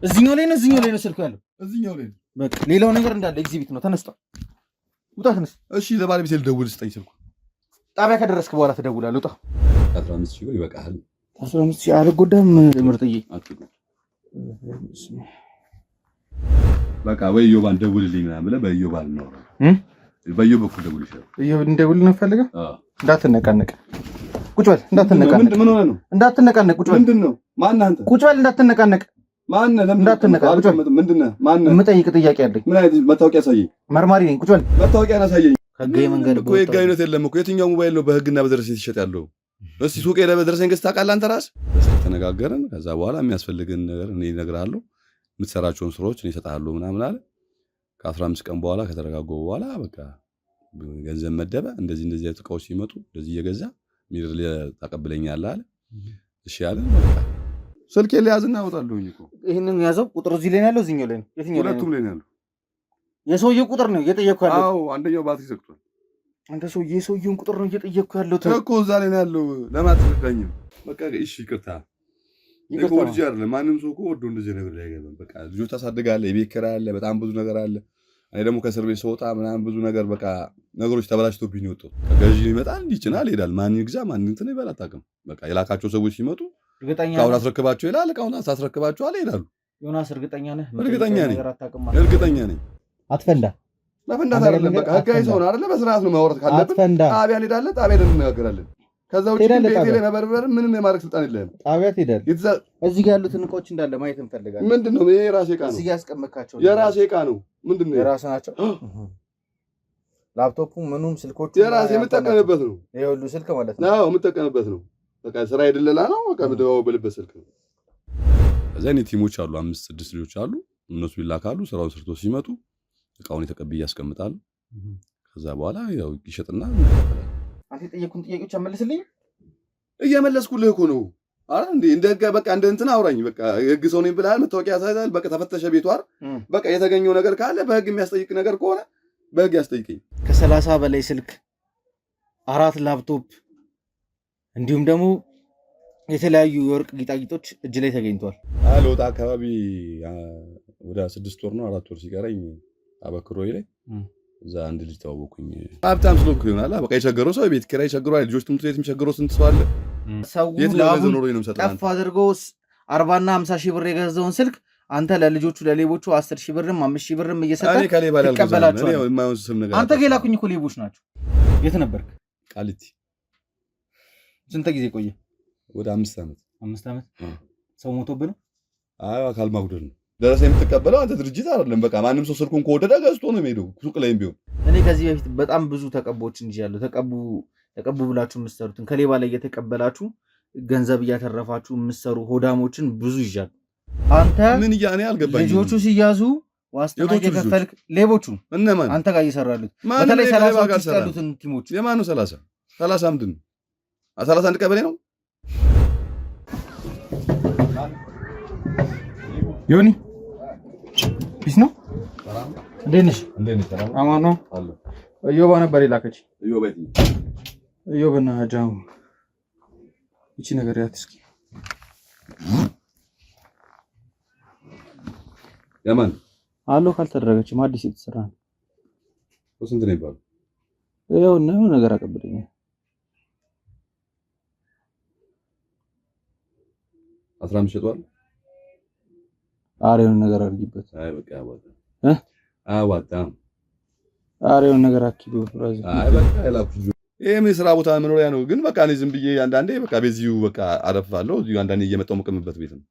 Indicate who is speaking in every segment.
Speaker 1: እዚህኛው ላይ ነው ስልኩ ያለው
Speaker 2: እዚህኛው ላይ ነው።
Speaker 1: በቃ ሌላው ነገር እንዳለ ኤግዚቢት ነው። ተነስቶ ውጣ ተነስ።
Speaker 2: እሺ ለባለቤቴ ልደውል ስጠኝ ስልኩ።
Speaker 1: ጣቢያ ከደረስክ በኋላ ትደውላለህ። ውጣ።
Speaker 2: 15000 ብር ይበቃል።
Speaker 1: 15000 አልጎዳም ምርጥዬ።
Speaker 2: በቃ ወይ ዮባን ደውልልኝ ምናምን ብለህ በዮባን ነው በዮብ በኩል ደውል ይችላል።
Speaker 1: እንደውል ነው ፈልገህ እንዳትነቃነቅ ቁጭ በል። እንዳትነቃነቅ
Speaker 2: ምን ሆነ ነው?
Speaker 1: እንዳትነቃነቅ ቁጭ በል።
Speaker 2: ምንድነው? ማን አንተ?
Speaker 1: ቁጭ በል። እንዳትነቃነቅ
Speaker 2: ማን ነህ?
Speaker 1: እንዳትነቃነቅ ቁጭ በል።
Speaker 2: ምንድነው? ማን ነህ?
Speaker 1: የምጠይቅ ጥያቄ አለኝ።
Speaker 2: ምን አይነት መታወቂያ አሳየኝ።
Speaker 1: መርማሪ ነኝ። ቁጭ በል።
Speaker 2: መታወቂያ አሳየኝ።
Speaker 1: ከጋይ መንገድ
Speaker 2: እኮ የጋይነት የለም እኮ የትኛው ሞባይል ነው በህግና በደረሰኝ የተሸጠ ያለው? እስቲ ሱቅ ሄደህ በደረሰኝ ገዝተህ ታውቃለህ አንተ ራስህ? ተነጋገርን። ከዛ በኋላ የሚያስፈልግን ነገር እኔ እነግርሃለሁ፣ የምትሰራቸውን ስራዎች እኔ እሰጥሃለሁ ምናምን አለ። ከ15 ቀን በኋላ ከተረጋጋው በኋላ በቃ ገንዘብ መደበ። እንደዚህ አይነት እቃዎች ሲመጡ እንደዚህ እየገዛ ሚድር ታቀብለኛለህ አለ። እሺ አለ። በቃ ስልኬን ሊያዝና አወጣለሁኝ እኮ።
Speaker 1: ይሄንን ያዘው። ቁጥሩ እዚህ ላይ ነው ያለው፣ እዚህኛው ላይ ነው። የትኛው ላይ ነው?
Speaker 2: ሁለቱም ላይ ነው ያለው።
Speaker 1: የሰውየው ቁጥር ነው እየጠየቅኩ ያለው።
Speaker 2: አዎ አንደኛው ባትሪ ዘግቷል።
Speaker 1: አንተ ሰውዬ የሰውየውን ቁጥር ነው እየጠየቅኩ ያለው
Speaker 2: እኮ። እዛ ላይ ነው ያለው። ለማትረዳኝም በቃ እሺ ይቅርታ። እኮ ወድጄ አይደለም። ማንም ሰው እኮ ወዶ እንደዚህ ነገር ላይ አይገባም። በቃ ልጆች ታሳድጋለህ፣ የቤት ኪራይ አለ፣ በጣም ብዙ ነገር አለ። እኔ ደግሞ ከእስር ቤት ስወጣ ምናምን ብዙ ነገር በቃ ነገሮች ተበላሽቶብኝ ነው የወጣሁት። ገዢ ይመጣል ይችላል ይሄዳል። ማን ይግዛ ማን እንትን ይበል አታውቅም። በቃ የላካቸው ሰዎች ሲመጡ እቃውን አስረክባቸው ይላል። እቃውን አስረክባቸዋል ይሄዳሉ።
Speaker 1: ዮናስ እርግጠኛ ነህ?
Speaker 2: እርግጠኛ ነኝ።
Speaker 1: አትፈንዳ።
Speaker 2: መፈንዳት አይደለም። በቃ ህጋዊ ሰው ነው አይደለ? በስርዓት ነው ማውራት ካለብን ጣቢያ እንሄዳለን። ጣቢያ እንነጋገራለን። ከዛ ውጭ ቤቴ ላይ መበርበር ምንም የማድረግ ስልጣን የለህም።
Speaker 1: ጣቢያ ትሄዳለህ። እዚህ ጋር ያሉትን እቃዎች እንዳለ ማየት እንፈልጋለን።
Speaker 2: ምንድነው? ይሄ የራሴ እቃ ነው።
Speaker 1: እዚህ ያስቀመጥካቸው
Speaker 2: የራሴ እቃ ነው። ምንድነው?
Speaker 1: የራስህ ናቸው። ላፕቶፑ ምኑም ስልኮቹ
Speaker 2: የራሴ የምጠቀምበት ነው።
Speaker 1: ይሄ ሁሉ ስልክ ማለት ነው።
Speaker 2: አዎ የምጠቀምበት ነው። በቃ ስራ የደለላ ነው። በቃ የምደዋወልበት ስልክ ነው። ከዛ እኔ ቲሞች አሉ 5-6 ልጆች አሉ። እነሱ ይላካሉ። ስራውን ሰርቶ ሲመጡ እቃውን የተቀብዬ ያስቀምጣሉ። ከዛ በኋላ ያው ይሸጥና
Speaker 1: አንተ የጠየቁን ጥያቄዎች አመልስልኝ።
Speaker 2: እየመለስኩልህ እኮ ነው። አረ እንደ በቃ እንደ እንትን አውራኝ። በቃ የህግ ሰው ነኝ ብለሃል። መታወቂያ ያሳያል። በቃ ተፈተሸ ቤቱ አይደል? በቃ የተገኘው ነገር ካለ በህግ የሚያስጠይቅ ነገር ከሆነ በህግ ያስጠይቀኝ።
Speaker 1: ከ30 በላይ ስልክ፣ 4 ላፕቶፕ እንዲሁም ደግሞ የተለያዩ የወርቅ ጌጣጌጦች እጅ ላይ ተገኝቷል።
Speaker 2: ለወጣ አካባቢ ወደ 6 ወር ነው 4 ወር ሲቀረኝ አበክሮይ ላይ እዛ አንድ ልጅ ተዋወቅኩኝ። ሀብታም ስለሆንኩ ይሆናል። በቃ የቸገረው ሰው የቤት ኪራይ ቸግሯል። ልጆች ትምህርት ቤት የሚቸግረው ስንት ሰው አለ።
Speaker 1: ሰው ጠፍ አድርጎ 40 እና 50 ሺህ ብር የገዛውን ስልክ አንተ ለልጆቹ ለሌቦቹ 10 ሺህ ብርም 5 ሺህ ብርም እየሰጠህ ትቀበላቸዋለህ። አንተ ጋር የላኩኝ እኮ ሌቦች ናቸው። የት ነበርክ?
Speaker 2: ቃሊቲ።
Speaker 1: ስንት ጊዜ ቆየ?
Speaker 2: ወደ 5 ዓመት።
Speaker 1: 5 ዓመት። ሰው ሞቶብህ ነው?
Speaker 2: አዎ አካል ማጉደል ነው። ደረሰ የምትቀበለው አንተ ድርጅት አይደለም። በቃ ማንም ሰው ስልኩን ከወደደ ገዝቶ ነው የሚሄደው ሱቅ ላይም ቢሆን።
Speaker 1: እኔ ከዚህ በፊት በጣም ብዙ ተቀቦችን እንጂያለሁ። ተቀቡ ብላችሁ የምትሰሩትን ከሌባ ላይ እየተቀበላችሁ ገንዘብ እያተረፋችሁ የምትሰሩ ሆዳሞችን ብዙ ይዣለሁ። አንተ
Speaker 2: ምን እያኔ አልገባኝም።
Speaker 1: ልጆቹ ሲያዙ ዋስትና እየከፈልክ ሌቦቹ
Speaker 2: እነማን
Speaker 1: አንተ ጋር እየሰራሉት በተለይ 30 ውስጥ ያሉትን ቲሞች
Speaker 2: የማን ነው? 30 ምንድን ነው? 31 ቀበሌ ነው።
Speaker 1: ዮኒ ፒስ ነው። እንዴት ነሽ? አማን ነው። እዮባ ነበር የላከች። እዮብና ጃሙ እቺ ነገር ያት እስኪ
Speaker 2: ያማን
Speaker 1: አሎ ካልተደረገችም አዲስ የተሰራ ነው።
Speaker 2: ስንት ነው ይባላል?
Speaker 1: ይኸው ነው ነገር አቀብለኝ
Speaker 2: 15 ሸጧል።
Speaker 1: አሬውን ነገር አድርጊበት።
Speaker 2: አይ በቃ አዋጣም።
Speaker 1: አሬውን ነገር አኪዶ ፍራዝ።
Speaker 2: አይ በቃ ይላኩ። ይሄም የሥራ ቦታ መኖሪያ ነው። ግን በቃ እኔ ዝም ብዬ አንዳንዴ በቃ በዚሁ በቃ አረፋለሁ። እዚሁ አንዳንዴ እየመጣሁ መቀመጥበት ቤት ነው።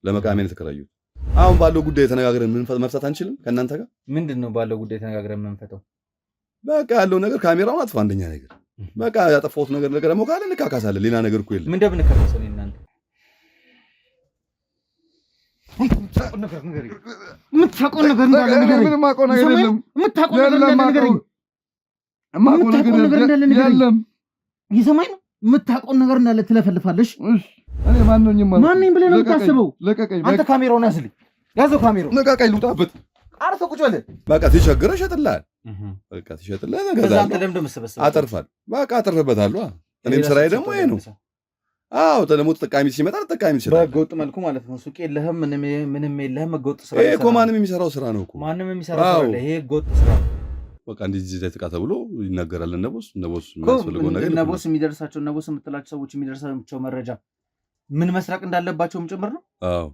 Speaker 2: ለመቃሜን ተከራዩት። አሁን ባለው ጉዳይ ተነጋግረን ምን መፍታት አንችልም? ከእናንተ ጋር
Speaker 1: ምንድነው ባለው ጉዳይ ተነጋግረን የምንፈታው?
Speaker 2: በቃ ያለው ነገር ካሜራውን አጥፋ። አንደኛ ነገር በቃ ያጠፋሁት ነገር ደግሞ ካለ እንካካሳለን። ሌላ ነገር እኮ የለም።
Speaker 1: ምን እንደምንካካሰው ነው እናንተ የምታውቀው ነገር ንገረኝ። የምታውቀው ነገር እንዳለ ንገረኝ። የማውቀው ነገር የለም። የምታውቀው ነገር እንዳለ ንገረኝ። የማውቀው ነገር እንዳለ ንገረኝ። እየሰማኝ ነው? የምታውቀው ነገር እንዳለ ትለፈልፋለሽ።
Speaker 2: እኔ ማን ነኝ
Speaker 1: ብለህ ነው የምታስበው? አንተ ካሜራውን ያዝልኝ። ያዘው ካሜራውን።
Speaker 2: ለቀቀኝ። ልውጣበት።
Speaker 1: አርፈህ ቁጭ በል።
Speaker 2: በቃ ሲቸግረህ እሸጥልሃል። በቃ ሲሸጥልህ
Speaker 1: ከዛ አንተ ለምን እንደምትሰበስበው
Speaker 2: አተርፋለሁ። በቃ አተርፍበታለሁ። እኔም ስራዬ ደግሞ ይሄ ነው። አዎ ደግሞ ተጠቃሚ ሲመጣ ተጠቃሚ ሲመጣ
Speaker 1: በህገወጥ መልኩ ማለት ነው። ሱቅ የለህም ምንም የለህም ህገወጥ ስራ
Speaker 2: ይሄ እኮ ማንም የሚሰራው ስራ ነው እኮ
Speaker 1: ማንም የሚሰራው ስራ ነው። ይሄ ህገወጥ ስራ
Speaker 2: በቃ እንደዚህ ዘይት ቃ ተብሎ ይናገራል። ነቦስ የሚያስፈልገው ነገር
Speaker 1: ነቦስ የሚደርሳቸው ነቦስ የምትላቸው ሰዎች የሚደርሳቸው መረጃ ምን መስራቅ እንዳለባቸውም ጭምር ነው።
Speaker 2: አዎ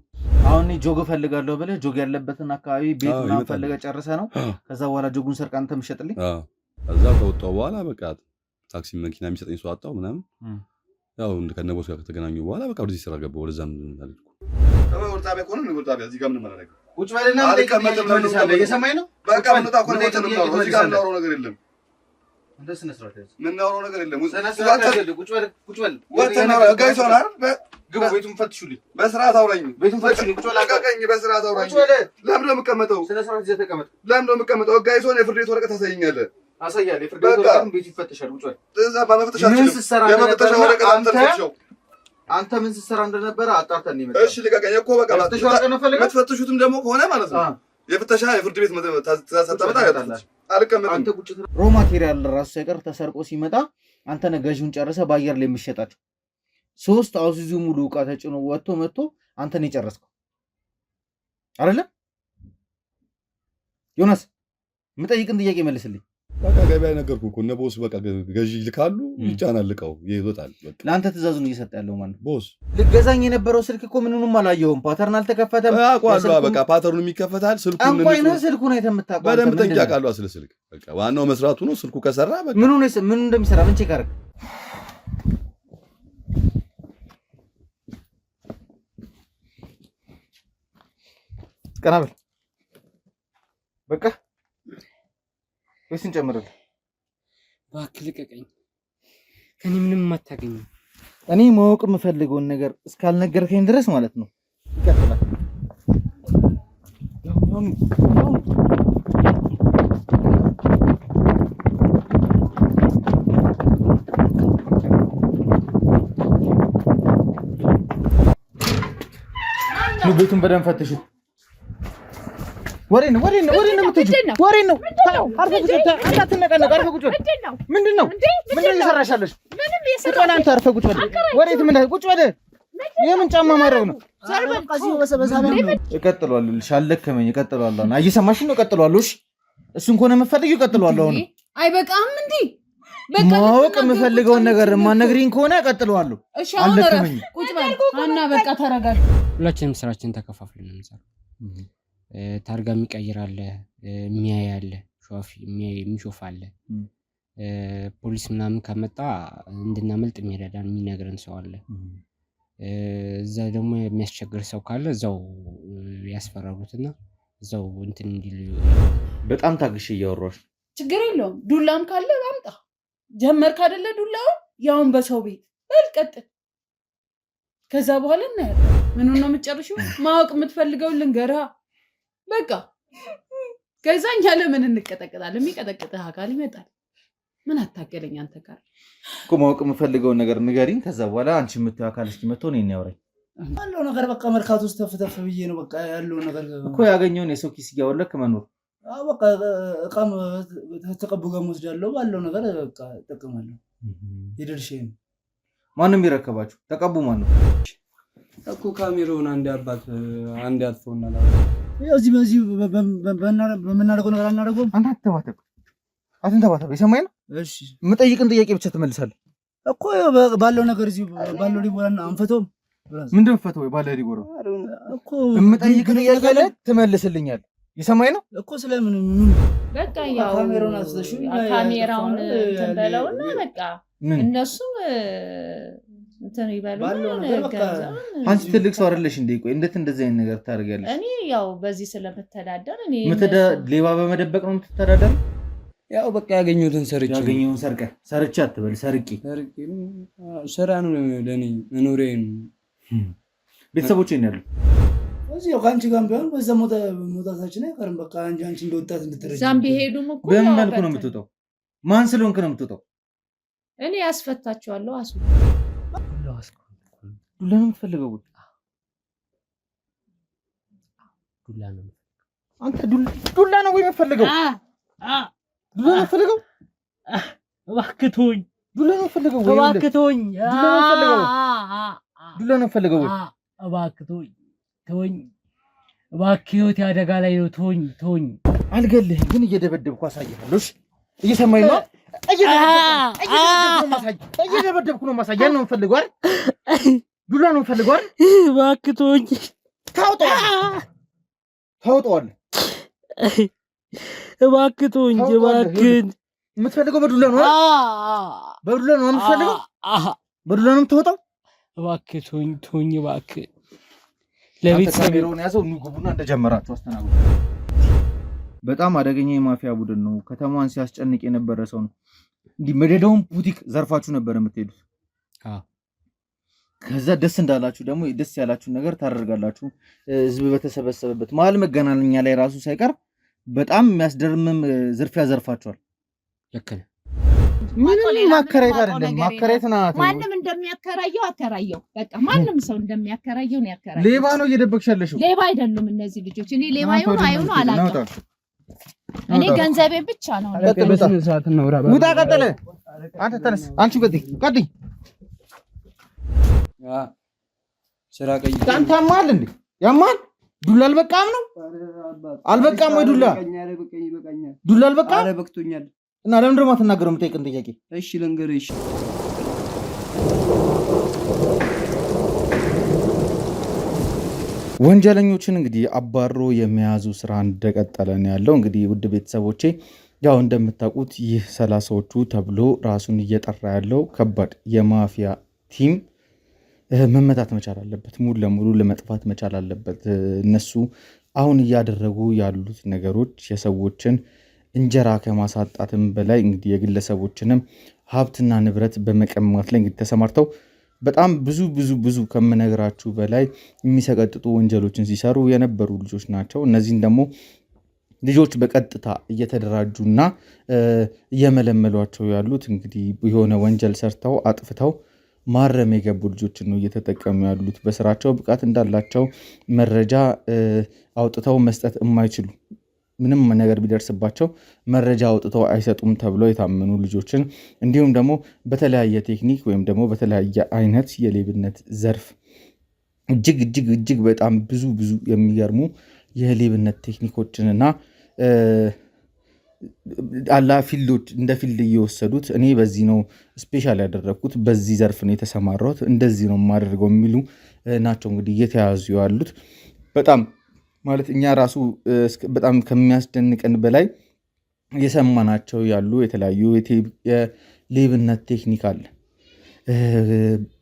Speaker 1: አሁን ጆግ ፈልጋለሁ ብለህ ጆግ ያለበትን አካባቢ ቤት ምናምን ፈልገህ ጨርሰህ ነው ከዛ በኋላ ጆጉን ሰርቅ አንተ የምትሸጥልኝ።
Speaker 2: ከዛ ከወጣሁ በኋላ በቃ ታክሲ መኪና የሚሰጠኝ ሰው አጣሁ ምናምን ያው ከነቦስ ጋር ከተገናኙ በኋላ በቃ ወደዚህ ስራ ገባሁ። ወደዛም ታልኩ ወርጣ በቆነ ነው ወርጣ እዚህ ጋር ምን ማለት ነው? ቁጭ በልና ለቀመጥልህ እየሰማኝ ነው። በቃ ምን ወጣ ኮነ ወጣ ነው እዚህ ጋር እናወራው ነገር የለም። እንደ ስነ ስርዓት ምን እናወራው ነገር የለም። ቁጭ በል ወጣና ጋይስ ሆነ አይደል? ግቡ ቤቱን ፈትሹልኝ። በስርዓት አውራኝ። ቤቱን ፈትሹልኝ። ቁጭ በል አቃቀኝ። በስርዓት አውራኝ። ለምን ነው የምቀመጠው? ስነ ስርዓት ይዘህ ተቀመጥ። ለምን ነው የምቀመጠው? ጋይስ ሆነ የፍርድ ቤት ወረቀት ታሳየኛለህ። አሳያለሁ። የፍርድ ቤት ወረቀት ቤት ይፈተሻል። ቁጭ በል እዛ ባመፍተሻችሁ የመፍተሻ ወረቀት አንተ ምን ስትሰራ እንደነበረ አጣርተን ነው የመጣው። እሺ ልቀቀኝ እኮ በቃ የምትፈትሹትም ደግሞ ከሆነ ማለት ነው የፍተሻ የፍርድ ቤት ተሰጠመጣ ያጣላችሁ አልቀመጥም። አንተ ቁጭ ሮ ማቴሪያል ራሱ ሳይቀር ተሰርቆ ሲመጣ አንተ ነህ ገዢውን ጨርሰህ በአየር ላይ የሚሸጣቸው 3 አውሱዙ ሙሉ ዕቃ ተጭኖ ወጥቶ መጥቶ አንተ ነህ የጨረስከው አይደለ? ዮናስ የምጠይቅን ጥያቄ መልስልኝ። በቃ ገበያ ነገርኩህ እኮ እነ ቦስ በቃ ገዢ ይልካሉ፣ ይጫናል፣ ዕቃው ይወጣል። በቃ
Speaker 1: ለአንተ ትእዛዙን እየሰጠ ያለው ማለት
Speaker 2: ቦስ።
Speaker 1: ልገዛኝ የነበረው ስልክ እኮ ምንንም አላየሁም። ፓተርን አልተከፈተም።
Speaker 2: አውቀዋለሁ። በቃ ፓተርኑ ይከፈታል። ስልኩን
Speaker 1: ስልኩን አይተህ የምታውቀው
Speaker 2: በደንብ ጠይቃለሁ ስለ ስልክ። በቃ ዋናው መስራቱ ነው። ስልኩ ከሰራ በቃ
Speaker 1: ምን እንደሚሰራ ምን ቼክ አደረግ። ቀና በል በቃ ወይስ እንጨምርልህ?
Speaker 3: እባክህ ልቀቀኝ። ከኔ ምንም አታገኝም።
Speaker 1: እኔ ማወቅ የምፈልገውን ነገር እስካልነገርከኝ ድረስ ማለት ነው ይቀጥላል። ቤቱን በደንብ ፈትሹት። ወሬ ነው የምትሄጂው? ወሬ ነው። አርፈህ ቁጭ በል። እንዳትነቀነቅ። አርፈህ ቁጭ በል። ምንድን ነው እየሰራሽ ያለሽ? ቁጭ በል አንተ። አርፈህ ቁጭ በል። ወዴት ምን ቁጭ በል። የምን ጫማ ማድረግ ነው? እቀጥለዋለሁ። አልደከመኝ። እቀጥለዋለሁ። እየሰማሽኝ ነው? እቀጥለዋለሁ። እሺ እሱን ከሆነ የምትፈልጊው እቀጥለዋለሁ። አሁን
Speaker 4: አይበቃም እንዴ?
Speaker 1: ማወቅ የምፈልገውን ነገር የማትነግሪኝ ከሆነ እቀጥለዋለሁ። አልደከመኝ።
Speaker 4: ቁጭ በል አና በቃ ተረጋጋ።
Speaker 3: ሁላችንም ስራችን ተከፋፍለን ነው የምንሰራው። ታርጋ የሚቀይር አለ፣ የሚያይ አለ፣ የሚሾፍ አለ። ፖሊስ ምናምን ከመጣ እንድናመልጥ የሚረዳን የሚነግረን ሰው አለ። እዛ ደግሞ የሚያስቸግር ሰው ካለ እዛው ያስፈራሩትና እዛው እንትን እንዲል።
Speaker 1: በጣም ታግሽ እያወራሽ።
Speaker 4: ችግር የለውም። ዱላም ካለ አምጣ። ጀመርክ አይደለ? ዱላው ያውን በሰው ቤት በልቀጥል። ከዛ በኋላ እናያለን። ምኑን ነው የምትጨርሺው? ማወቅ የምትፈልገው ልንገርህ። በቃ ከዛ እኛ ለምን እንቀጠቀጣለን? የሚቀጠቅጥህ አካል ይመጣል። ምን አታገለኝ አንተ ጋር
Speaker 1: እኮ። ማወቅ የምፈልገውን ነገር ንገሪኝ። ከዛ በኋላ አንቺ የምትይው አካል እስኪመጣ እኔን ያወራኝ
Speaker 5: ያለው ነገር በቃ መርካቶ ውስጥ ተፍተፍ ብዬ ነው በቃ ያለው ነገር
Speaker 1: እኮ ያገኘውን የሰው ኪስ እያወለክ መኖር።
Speaker 5: በቃ እቃም ተቀቡ ጋር ወስዳለሁ ባለው ነገር በቃ እጠቀማለሁ። የድርሻዬ ነው።
Speaker 1: ማንም ይረከባችሁ? ተቀቡ ማን ነው
Speaker 3: እኮ? ካሜራውን አንድ አባት አንድ አጥፎና
Speaker 5: እዚህ በዚህ በምናደርገው ነገር አናደርገውም።
Speaker 1: አንተ አትንተባተብ። የሰማኝ ነው። እሺ የምጠይቅን ጥያቄ ብቻ ትመልሳለህ
Speaker 5: እኮ። ባለው ነገር እዚህ ባለው ሊቦራና አንፈቶም።
Speaker 1: ምንድን ፈተው ባለ ሊቦራ እኮ የምጠይቅን ጥያቄ ላይ ትመልስልኛለህ። የሰማኝ ነው እኮ። ስለምን
Speaker 4: በቃ ያው ካሜራውን እንትን በለውና በቃ እነሱ እንትን ይበሉ።
Speaker 1: አንቺ ትልቅ ሰው አይደለሽ እንዴ? ቆይ እንዴት እንደዚህ አይነት ነገር ታደርጋለሽ?
Speaker 4: እኔ ያው በዚህ ስለምተዳደር እኔ
Speaker 1: ሌባ በመደበቅ ነው የምትተዳደር?
Speaker 3: ያው በቃ ያገኘሁትን
Speaker 1: ሰርቼ አትበል። ሰርቂ
Speaker 3: ስራ ነው ለኔ መኖሪያ ነው።
Speaker 1: ቤተሰቦቼ ነው ያሉ
Speaker 5: እዚህ ከአንቺ ጋር ቢሆን በዛ ሞታታችን አይቀርም። በቃ አንቺ እንደወጣት እንድትረጂ
Speaker 4: ዛም ቢሄዱም እኮ
Speaker 1: በምን መልኩ ነው የምትወጣው? ማን ስለሆንክ ነው የምትወጣው?
Speaker 4: እኔ ያስፈታቸዋለሁ።
Speaker 1: ዱላ ነው የምትፈልገው?
Speaker 3: ዱላ ነው
Speaker 1: አንተ ዱላ ነው ወይ የምትፈልገው? ዱላ ነው የምትፈልገው?
Speaker 3: እባክህ ተወኝ።
Speaker 1: ዱላ ነው የምትፈልገው ወይ?
Speaker 3: እባክህ ተወኝ።
Speaker 1: ዱላ ነው ፈልገው
Speaker 5: እባክህ ተወኝ እባክህ ህይወት አደጋ ላይ ነው ተወኝ
Speaker 1: አልገልህም ግን እየደበደብኩ አሳይሃለሁ እሺ እየሰማኝ ነው እየደበደብኩ ነው ማሳያ ነው ፈልገው አይደል ዱላ ነው ፈልገው አይደል
Speaker 5: እባክህ ተወኝ
Speaker 1: ታውጣዋል
Speaker 5: እባክህ ተወኝ እባክህ
Speaker 1: የምትፈልገው በዱላ ነው በዱላ ነው የምትፈልገው በዱላ ነው የምትወጣው
Speaker 5: እባክህ ተወኝ እባክህ
Speaker 1: ለቤተሰብ ነው ያዘው ንጉቡና እንደጀመራችሁ አስተናግዱ በጣም አደገኛ የማፊያ ቡድን ነው ከተማዋን ሲያስጨንቅ የነበረ ሰው ነው እንዲህ መደዳውን ቡቲክ ዘርፋችሁ ነበር የምትሄዱት ከዛ ደስ እንዳላችሁ ደግሞ ደስ ያላችሁ ነገር ታደርጋላችሁ ህዝብ በተሰበሰበበት መሀል መገናኛ ላይ ራሱ ሳይቀር በጣም የሚያስደርምም ዝርፊያ ዘርፋችኋል ልክ ነው ምንም ማከራየት አይደለም ማከራየት ናት
Speaker 6: ማንንም እንደሚያከራየው አከራየው በቃ ማንንም ሰው እንደሚያከራየው ነው ያከራየው
Speaker 1: ሌባ ነው እየደበቅሻለሽ
Speaker 6: ሌባ አይደሉም እነዚህ ልጆች እኔ ሌባ አይሆኑ አላውቅም እኔ ገንዘቤ ብቻ ነው
Speaker 5: በስነ ሰዓት ነው
Speaker 1: ውጣ ቀጥለ አንተ ተነስ አንቺ ቀጥይ
Speaker 5: ስራ ቀይ
Speaker 1: ታንታማል እንዴ ያማል ዱላ አልበቃም ነው አልበቃም ወይ ዱላ አልበቃም
Speaker 5: አረ በቅቶኛል
Speaker 1: እና ለምን ደግሞ አትናገረው የምጠይቅን ጥያቄ
Speaker 5: እሺ ልንገርሽ
Speaker 1: ወንጀለኞችን እንግዲህ አባሮ የሚያዙ ስራ እንደቀጠለ ነው ያለው እንግዲህ ውድ ቤተሰቦቼ ያው እንደምታውቁት ይህ 30ዎቹ ተብሎ ራሱን እየጠራ ያለው ከባድ የማፊያ ቲም መመታት መቻል አለበት ሙሉ ለሙሉ ለመጥፋት መቻል አለበት እነሱ አሁን እያደረጉ ያሉት ነገሮች የሰዎችን እንጀራ ከማሳጣትም በላይ እንግዲህ የግለሰቦችንም ሀብትና ንብረት በመቀማት ላይ እንግዲህ ተሰማርተው በጣም ብዙ ከመነግራችሁ በላይ የሚሰቀጥጡ ወንጀሎችን ሲሰሩ የነበሩ ልጆች ናቸው እነዚህን ደግሞ ልጆች በቀጥታ እየተደራጁና እየመለመሏቸው ያሉት እንግዲህ የሆነ ወንጀል ሰርተው አጥፍተው ማረም የገቡ ልጆችን ነው እየተጠቀሙ ያሉት በስራቸው ብቃት እንዳላቸው መረጃ አውጥተው መስጠት የማይችሉ ምንም ነገር ቢደርስባቸው መረጃ አውጥተው አይሰጡም ተብለው የታመኑ ልጆችን እንዲሁም ደግሞ በተለያየ ቴክኒክ ወይም ደግሞ በተለያየ አይነት የሌብነት ዘርፍ እጅግ በጣም ብዙ የሚገርሙ የሌብነት ቴክኒኮችንና አላ ፊልዶች እንደ ፊልድ እየወሰዱት እኔ በዚህ ነው ስፔሻል ያደረኩት በዚህ ዘርፍ ነው የተሰማራሁት እንደዚህ ነው የማደርገው የሚሉ ናቸው እንግዲህ እየተያዙ ያሉት በጣም ማለት እኛ ራሱ በጣም ከሚያስደንቀን በላይ የሰማናቸው ያሉ የተለያዩ የሌብነት ቴክኒክ አለ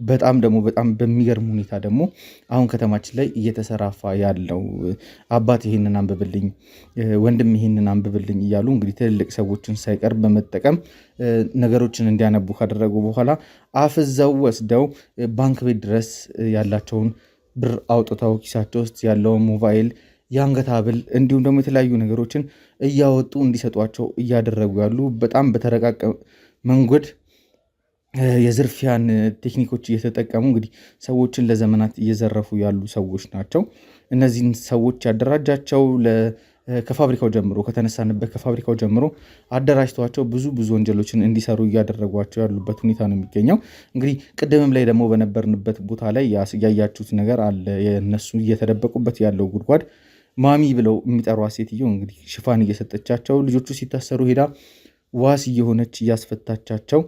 Speaker 1: በጣም በሚገርም ሁኔታ ደግሞ አሁን ከተማችን ላይ እየተሰራፋ ያለው አባት ይሄንን አንብብልኝ ወንድም ይሄንን አንብብልኝ እያሉ እንግዲህ ትልልቅ ሰዎችን ሳይቀር በመጠቀም ነገሮችን እንዲያነቡ ካደረጉ በኋላ አፍዘው ወስደው ባንክ ቤት ድረስ ያላቸውን ብር አውጥተው ኪሳቸው ውስጥ ያለውን ሞባይል የአንገት ሐብል እንዲሁም ደግሞ የተለያዩ ነገሮችን እያወጡ እንዲሰጧቸው እያደረጉ ያሉ በጣም በተረቃቀ መንገድ የዝርፊያን ቴክኒኮች እየተጠቀሙ እንግዲህ ሰዎችን ለዘመናት እየዘረፉ ያሉ ሰዎች ናቸው እነዚህን ሰዎች ያደራጃቸው ከፋብሪካው ጀምሮ ከተነሳንበት ከፋብሪካው ጀምሮ አደራጅተዋቸው ብዙ ወንጀሎችን እንዲሰሩ እያደረጓቸው ያሉበት ሁኔታ ነው የሚገኘው እንግዲህ ቅድምም ላይ ደግሞ በነበርንበት ቦታ ላይ ያያችሁት ነገር አለ የነሱ እየተደበቁበት ያለው ጉድጓድ ማሚ ብለው የሚጠሯት ሴትዮ እንግዲህ ሽፋን እየሰጠቻቸው ልጆቹ ሲታሰሩ ሄዳ ዋስ እየሆነች እያስፈታቻቸው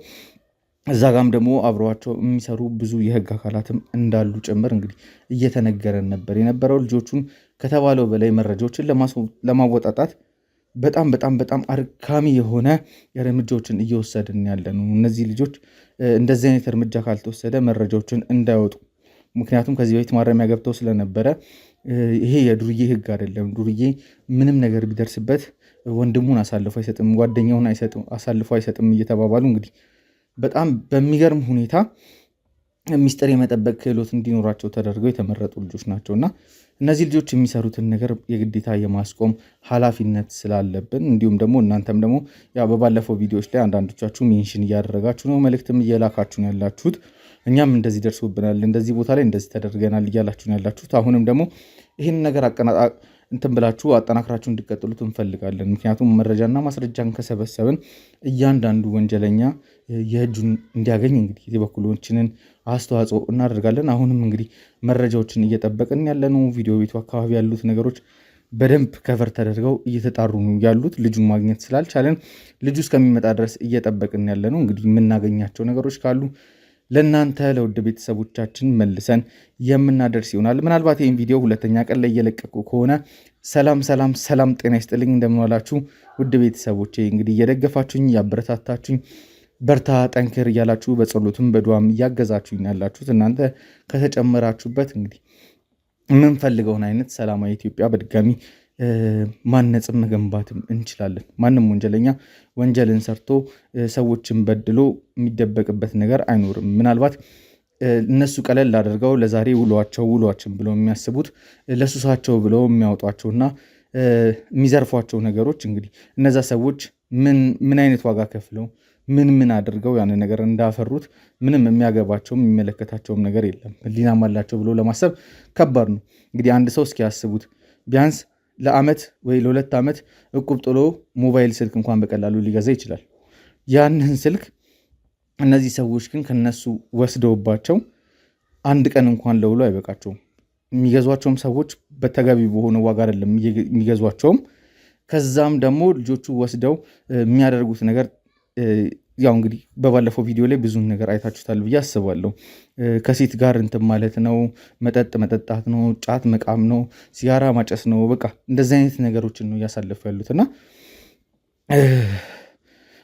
Speaker 1: እዛ ጋም ደግሞ አብረዋቸው የሚሰሩ ብዙ የህግ አካላትም እንዳሉ ጭምር እንግዲህ እየተነገረን ነበር የነበረው ልጆቹን ከተባለው በላይ መረጃዎችን ለማወጣጣት በጣም አድካሚ የሆነ እርምጃዎችን እየወሰድን ያለ ነው እነዚህ ልጆች እንደዚህ አይነት እርምጃ ካልተወሰደ መረጃዎችን እንዳይወጡ ምክንያቱም ከዚህ በፊት ማረሚያ ገብተው ስለነበረ ይሄ የዱርዬ ህግ አይደለም ዱርዬ ምንም ነገር ቢደርስበት ወንድሙን አሳልፎ አይሰጥም ጓደኛውን አሳልፎ አይሰጥም እየተባባሉ እንግዲህ በጣም በሚገርም ሁኔታ ሚስጥር የመጠበቅ ክህሎት እንዲኖራቸው ተደርገው የተመረጡ ልጆች ናቸውና እነዚህ ልጆች የሚሰሩትን ነገር የግዴታ የማስቆም ኃላፊነት ስላለብን እንዲሁም ደግሞ እናንተም ደግሞ ያው በባለፈው ቪዲዮዎች ላይ አንዳንዶቻችሁ ሜንሽን እያደረጋችሁ ነው መልእክትም እየላካችሁ ነው ያላችሁት እኛም እንደዚህ ደርሶብናል እንደዚህ ቦታ ላይ እንደዚህ ተደርገናል እያላችሁ ነው ያላችሁት አሁንም ደግሞ ይህን ነገር እንትን ብላችሁ አጠናክራችሁ እንዲቀጥሉት እንፈልጋለን። ምክንያቱም መረጃና ማስረጃን ከሰበሰብን እያንዳንዱ ወንጀለኛ የእጁን እንዲያገኝ እንግዲህ የበኩላችንን አስተዋጽኦ እናደርጋለን። አሁንም እንግዲህ መረጃዎችን እየጠበቅን ያለነው ቪዲዮ ቤቱ አካባቢ ያሉት ነገሮች በደንብ ከቨር ተደርገው እየተጣሩ ነው ያሉት። ልጁን ማግኘት ስላልቻለን ልጁ እስከሚመጣ ድረስ እየጠበቅን ያለነው እንግዲህ የምናገኛቸው ነገሮች ካሉ ለእናንተ ለውድ ቤተሰቦቻችን መልሰን የምናደርስ ይሆናል። ምናልባት ይህን ቪዲዮ ሁለተኛ ቀን ላይ እየለቀቁ ከሆነ ሰላም ጤና ይስጥልኝ፣ እንደምንዋላችሁ ውድ ቤተሰቦቼ። እንግዲህ እየደገፋችሁኝ እያበረታታችሁኝ በርታ ጠንክር እያላችሁ በጸሎትም በዱዓም እያገዛችሁኝ ያላችሁት እናንተ ከተጨመራችሁበት እንግዲህ የምንፈልገውን አይነት ሰላማዊ ኢትዮጵያ በድጋሚ ማነጽም መገንባትም እንችላለን። ማንም ወንጀለኛ ወንጀልን ሰርቶ ሰዎችን በድሎ የሚደበቅበት ነገር አይኖርም። ምናልባት እነሱ ቀለል አድርገው ለዛሬ ውሏችን ብለው የሚያስቡት ለሱሳቸው ብለው የሚያወጧቸውና የሚዘርፏቸው ነገሮች እንግዲህ እነዛ ሰዎች ምን አይነት ዋጋ ከፍለው ምን አድርገው ያን ነገር እንዳፈሩት ምንም የሚያገባቸውም የሚመለከታቸውም ነገር የለም። ህሊናም አላቸው ብሎ ለማሰብ ከባድ ነው። እንግዲህ አንድ ሰው እስኪያስቡት ቢያንስ ለዓመት ወይ ለ2 ዓመት እቁብ ጥሎ ሞባይል ስልክ እንኳን በቀላሉ ሊገዛ ይችላል። ያንን ስልክ እነዚህ ሰዎች ግን ከነሱ ወስደውባቸው አንድ ቀን እንኳን ለውሎ አይበቃቸውም። የሚገዟቸውም ሰዎች በተገቢ በሆነ ዋጋ አይደለም የሚገዟቸውም። ከዛም ደግሞ ልጆቹ ወስደው የሚያደርጉት ነገር ያው እንግዲህ በባለፈው ቪዲዮ ላይ ብዙ ነገር አይታችሁታል ብዬ አስባለሁ። ከሴት ጋር እንትን ማለት ነው፣ መጠጥ መጠጣት ነው፣ ጫት መቃም ነው፣ ሲጋራ ማጨስ ነው። በቃ እንደዚህ አይነት ነገሮችን ነው እያሳለፉ ያሉትና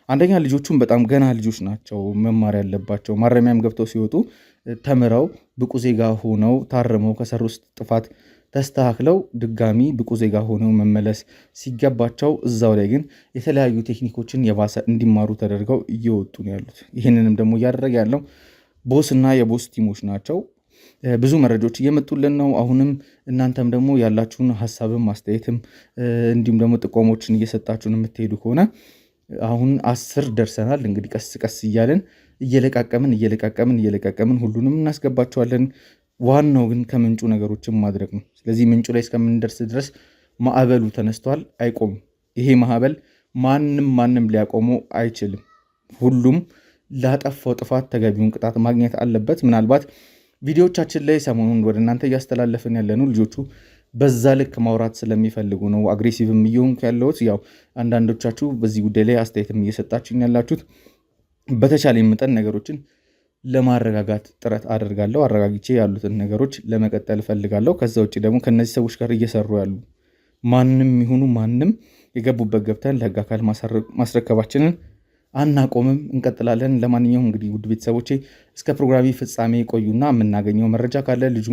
Speaker 1: አንደኛ ልጆቹም በጣም ገና ልጆች ናቸው፣ መማር ያለባቸው። ማረሚያም ገብተው ሲወጡ ተምረው ብቁ ዜጋ ሆነው ታርመው ከሰሩት ጥፋት ተስተካክለው ድጋሚ ብቁ ዜጋ ሆነው መመለስ ሲገባቸው እዛው ላይ ግን የተለያዩ ቴክኒኮችን የባሰ እንዲማሩ ተደርገው እየወጡ ነው ያሉት። ይህንንም ደግሞ እያደረገ ያለው ቦስ እና የቦስ ቲሞች ናቸው። ብዙ መረጃዎች እየመጡልን ነው። አሁንም እናንተም ደግሞ ያላችሁን ሀሳብም አስተያየትም እንዲሁም ደግሞ ጥቆሞችን እየሰጣችሁን የምትሄዱ ከሆነ አሁን 10 ደርሰናል። እንግዲህ ቀስ ቀስ እያለን እየለቃቀምን ሁሉንም እናስገባቸዋለን። ዋናው ግን ከምንጩ ነገሮችን ማድረግ ነው። ስለዚህ ምንጩ ላይ እስከምንደርስ ድረስ ማዕበሉ ተነስቷል፣ አይቆምም። ይሄ ማዕበል ማንም ሊያቆመው አይችልም። ሁሉም ላጠፋው ጥፋት ተገቢውን ቅጣት ማግኘት አለበት። ምናልባት ቪዲዮቻችን ላይ ሰሞኑን ወደ እናንተ እያስተላለፍን ያለነው ልጆቹ በዛ ልክ ማውራት ስለሚፈልጉ ነው አግሬሲቭም እየሆንኩ ያለሁት። ያው አንዳንዶቻችሁ በዚህ ጉዳይ ላይ አስተያየትም እየሰጣችሁኝ ያላችሁት በተቻለ መጠን ነገሮችን ለማረጋጋት ጥረት አደርጋለሁ። አረጋግቼ ያሉትን ነገሮች ለመቀጠል እፈልጋለሁ። ከዛ ውጭ ደግሞ ከነዚህ ሰዎች ጋር እየሰሩ ያሉ ማንም ይሁኑ ማንም የገቡበት ገብተን ለህግ አካል ማስረከባችንን አናቆምም፣ እንቀጥላለን። ለማንኛውም እንግዲህ ውድ ቤተሰቦቼ እስከ ፕሮግራሚ ፍጻሜ ቆዩና የምናገኘው መረጃ ካለ ልጁ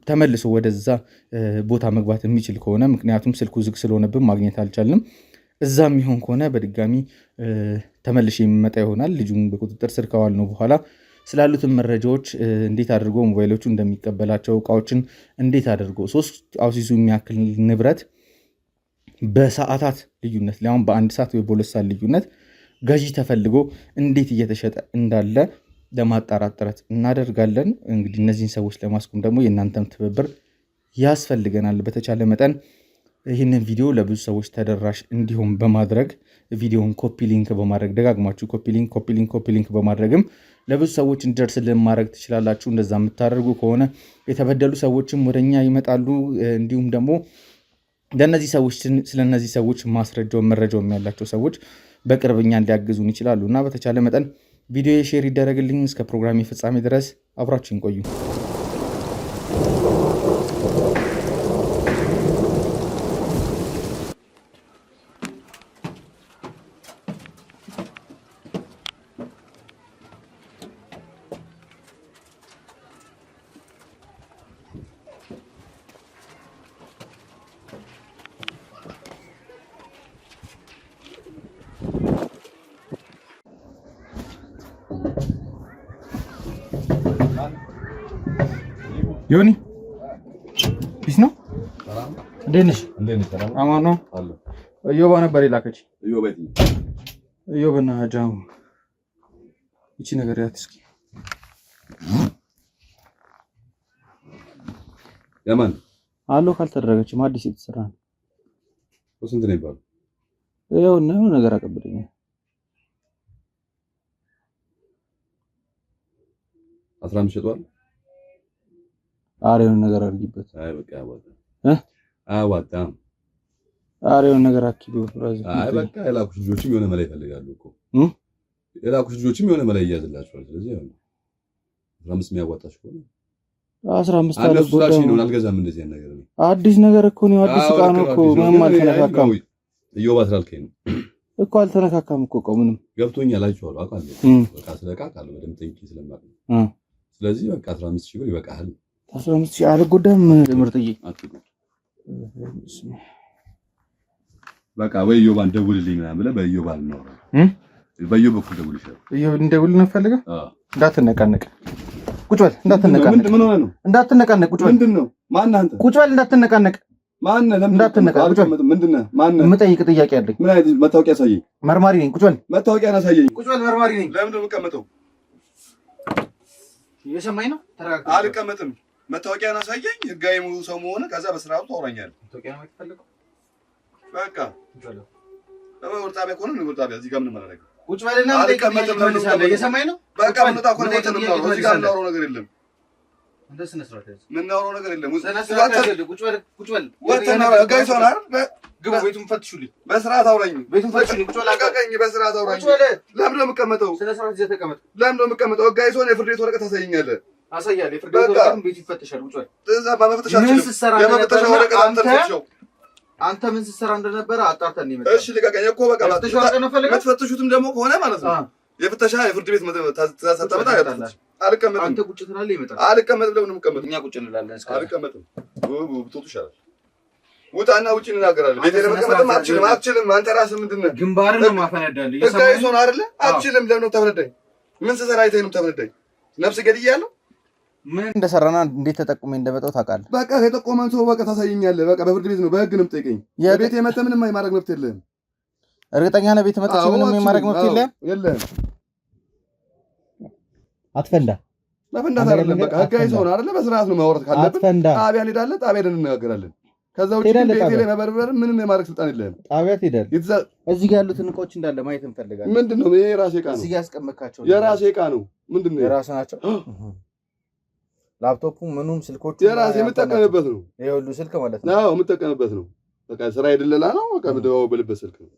Speaker 1: ተመልሶ ወደዛ ቦታ መግባት የሚችል ከሆነ ምክንያቱም ስልኩ ዝግ ስለሆነብን ማግኘት አልቻልንም፣ እዛ የሚሆን ከሆነ በድጋሚ ተመልሼ የሚመጣ ይሆናል። ልጁን በቁጥጥር ስር ከዋል ነው በኋላ ስላሉትን መረጃዎች እንዴት አድርጎ ሞባይሎቹ እንደሚቀበላቸው እቃዎችን እንዴት አድርጎ 3 አውሲሱ የሚያክል ንብረት በሰዓታት ልዩነት ሊያውም በ1 ሰዓት ወይ በ2 ሰዓት ልዩነት ገዢ ተፈልጎ እንዴት እየተሸጠ እንዳለ ለማጣራት ጥረት እናደርጋለን። እንግዲህ እነዚህን ሰዎች ለማስቆም ደግሞ የእናንተም ትብብር ያስፈልገናል። በተቻለ መጠን ይህንን ቪዲዮ ለብዙ ሰዎች ተደራሽ እንዲሁም በማድረግ ቪዲዮን ኮፒ ሊንክ በማድረግ ደጋግማችሁ ኮፒ ሊንክ በማድረግም ለብዙ ሰዎች እንዲደርስልን ማድረግ ትችላላችሁ። እንደዛ የምታደርጉ ከሆነ የተበደሉ ሰዎችም ወደኛ ይመጣሉ። እንዲሁም ደግሞ ስለነዚህ ሰዎች ማስረጃውን መረጃውም ያላቸው ሰዎች በቅርብ እኛን ሊያግዙን ይችላሉ እና በተቻለ መጠን ቪዲዮ ሼር ይደረግልኝ። እስከ ፕሮግራሜ ፍጻሜ ድረስ አብራችሁን ቆዩ። ዮኒ ፒስ ነው። እንዴት ነሽ? አማን ነው። እዮባ ነበር የላከች። እዮብና ጃሙ እቺ ነገር ያት እስኪ
Speaker 2: ያማን
Speaker 1: አሎ ካልተደረገችም አዲስ የተሰራ ነው።
Speaker 2: ስንት ነው ይባላል?
Speaker 1: ይኸው ነው ነገር አቀብለኝ
Speaker 2: 15 ሸጧል።
Speaker 1: አሬውን ነገር አድርጊበት።
Speaker 2: አይ በቃ አያዋጣም።
Speaker 1: አሬውን ነገር አኪዶ ፍራዝ።
Speaker 2: አይ በቃ የላኩሽ ልጆችም የሆነ መላ ይፈልጋሉ እኮ የላኩሽ ልጆችም የሆነ መላ ይያዝላቸዋል። ስለዚህ ያው 15 የሚያዋጣሽ ከሆነ
Speaker 1: 15 አለጎዳ
Speaker 2: ነው። አልገዛም እንደዚህ ነገር ነው።
Speaker 1: አዲስ ነገር እኮ ነው። አዲስ ዕቃ ነው እኮ ምንም አልተነካካም።
Speaker 2: እዮባ ስላልከኝ ነው
Speaker 1: እኮ አልተነካካም እኮ እቃው ምንም
Speaker 2: ገብቶኛል። አይቼዋለሁ አውቃለሁ። በቃ ስለቃ ቃል በደምብ ጠይቄ ስለማውቅ ስለዚህ በቃ 15000 ብር ይበቃሃል።
Speaker 1: 15000 አልጎዳም። ምርጥዬ
Speaker 2: በቃ ወይ እዮባን ደውልልኝ ምናምን ብለህ በእዮባ ነው በእዮብ በኩል ደውልልኝ።
Speaker 1: እዮብ እንደውል ነው ፈልገህ እንዳትነቃነቅ ቁጭ በል እንዳትነቃነቅ።
Speaker 2: ምን ሆነ ነው?
Speaker 1: እንዳትነቃነቅ ቁጭ በል።
Speaker 2: ምንድነው? ማን አንተ?
Speaker 1: ቁጭ በል እንዳትነቃነቅ።
Speaker 2: ማን ለምን
Speaker 1: እንዳትነቃነቅ? ቁጭ በል።
Speaker 2: ምንድነው? ማን?
Speaker 1: የምጠይቅ ጥያቄ አለኝ።
Speaker 2: ምን አይነት መታወቂያ አሳየኝ።
Speaker 1: መርማሪ ነኝ። ቁጭ በል።
Speaker 2: መታወቂያ አሳየኝ።
Speaker 1: ቁጭ በል። መርማሪ ነኝ።
Speaker 2: ለምን ነው የምቀመጠው?
Speaker 1: እየሰማኝ ነው? ተረጋጋ።
Speaker 2: አልቀመጥም። መታወቂያን አሳየኝ። ህጋዊ ሙሉ ሰው መሆነ ከዛ በስርዓቱ ታወራኛለህ።
Speaker 1: መታወቂያ ነው የምትፈልገው?
Speaker 2: በቃ ወርጣ ከሆነ ነው ወርጣ እዚህ ጋር ምን ማለት ነው?
Speaker 1: ቁጭ በልና
Speaker 2: አልቀመጥም። እየሰማኝ ነው? በቃ ምን ወጣ ከሆነ ወጣ ነው። እዚህ ጋር እናወራው ነገር የለም።
Speaker 1: እንደ ስነ ስርዓት ያዝ።
Speaker 2: ምን እናወራው ነገር የለም።
Speaker 1: ቁጭ በል። ቁጭ በል።
Speaker 2: ወጣና ህጋዊ ሰው ነው አይደል?
Speaker 1: ግቡ። ቤቱን ፈትሹልኝ።
Speaker 2: በስርዓት አውራኝ።
Speaker 1: ቤቱን ፈትሹልኝ። ቁጭ በል።
Speaker 2: አቃቀኝ። በስርዓት አውራኝ።
Speaker 1: ቁጭ በል።
Speaker 2: ለምን ነው የምቀመጠው?
Speaker 1: ስነ ስርዓት ይዘህ ተቀመጥ።
Speaker 2: ለምን ነው የምቀመጠው? ህጋዊ ሰው ነው። የፍርድ ቤት ወረቀት ታሳየኛለህ።
Speaker 1: አሳያለሁ። የፍርድ ቤት ወረቀቱን ቤቱ ይፈተሻል። ቁጭ በል።
Speaker 2: እዛ በመፈተሻ የመፈተሻ ወረቀት
Speaker 1: አንተ ምን ስትሰራ እንደነበረ አጣርተን ነው የመጣው።
Speaker 2: እሺ ልቀቀኝ እኮ በቃ የምትፈትሹትም ደግሞ ከሆነ ማለት ነው የፍተሻ የፍርድ ቤት ተሰጠመጣ ያጣላችሁ። አልቀመጥም።
Speaker 1: አንተ ቁጭ ትላለህ ይመጣል።
Speaker 2: አልቀመጥም። ለምን ነው የምቀመጠው?
Speaker 1: እኛ ቁጭ እንላለን።
Speaker 2: አልቀመጥም። ብትወጡ ይሻላል። ውጣና ውጪ እንናገራለን። ቤቴ ለመቀመጥም አትችልም። አንተ ራስህ ምንድን ነህ?
Speaker 1: ግንባርን ነው ማፈነዳለህ።
Speaker 2: ህጋዊ ሰው ነው አይደለ? አትችልም። ለምን ነው የምታፈነዳኝ? ምን ስሰራ አይተኸኝ ነው የምታፈነዳኝ? ነፍስ ገድያለሁ።
Speaker 1: ምን እንደሰራና እንዴት ተጠቁሜ እንደመጣሁ ታውቃለህ።
Speaker 2: በቃ ከጠቆመን ሰው በቃ ታሳየኛለህ። በቃ በፍርድ ቤት ነው በህግ ነው የምጠይቀኝ። የቤት የመተህ ምንም የማድረግ መብት የለህም።
Speaker 1: እርግጠኛ ነህ? ቤት መተህ ምንም የማድረግ መብት የለህም።
Speaker 2: የለህም።
Speaker 1: አትፈንዳ።
Speaker 2: መፈንዳት አይደለም። በቃ ህጋዊ ሰው ነው አይደለ? በስርዓት ነው ማውራት ካለብን ጣቢያ እንሄዳለን። ጣቢያ ሄደን እንነጋገራለን። ከዛ ውጪ ቤቴ ላይ መበርበር ምንም የማድረግ ስልጣን የለህም።
Speaker 1: ጣቢያ ትሄዳለህ። እዚህ ጋር ያሉትን እቃዎች እንዳለ ማየት እንፈልጋለን።
Speaker 2: ምንድነው? ይሄ የራሴ እቃ ነው።
Speaker 1: እዚህ ጋር ያስቀመጥካቸው
Speaker 2: የራሴ እቃ ነው። ምንድነው?
Speaker 1: የራስህ ናቸው። ላፕቶፑ ምኑም ስልኮቹ
Speaker 2: የራሴ የምጠቀምበት ነው።
Speaker 1: ይሄ ሁሉ ስልክ ማለት ነው።
Speaker 2: አዎ የምጠቀምበት ነው። በቃ ስራ የደለላ ነው። በቃ የምደዋወልበት ስልክ ነው።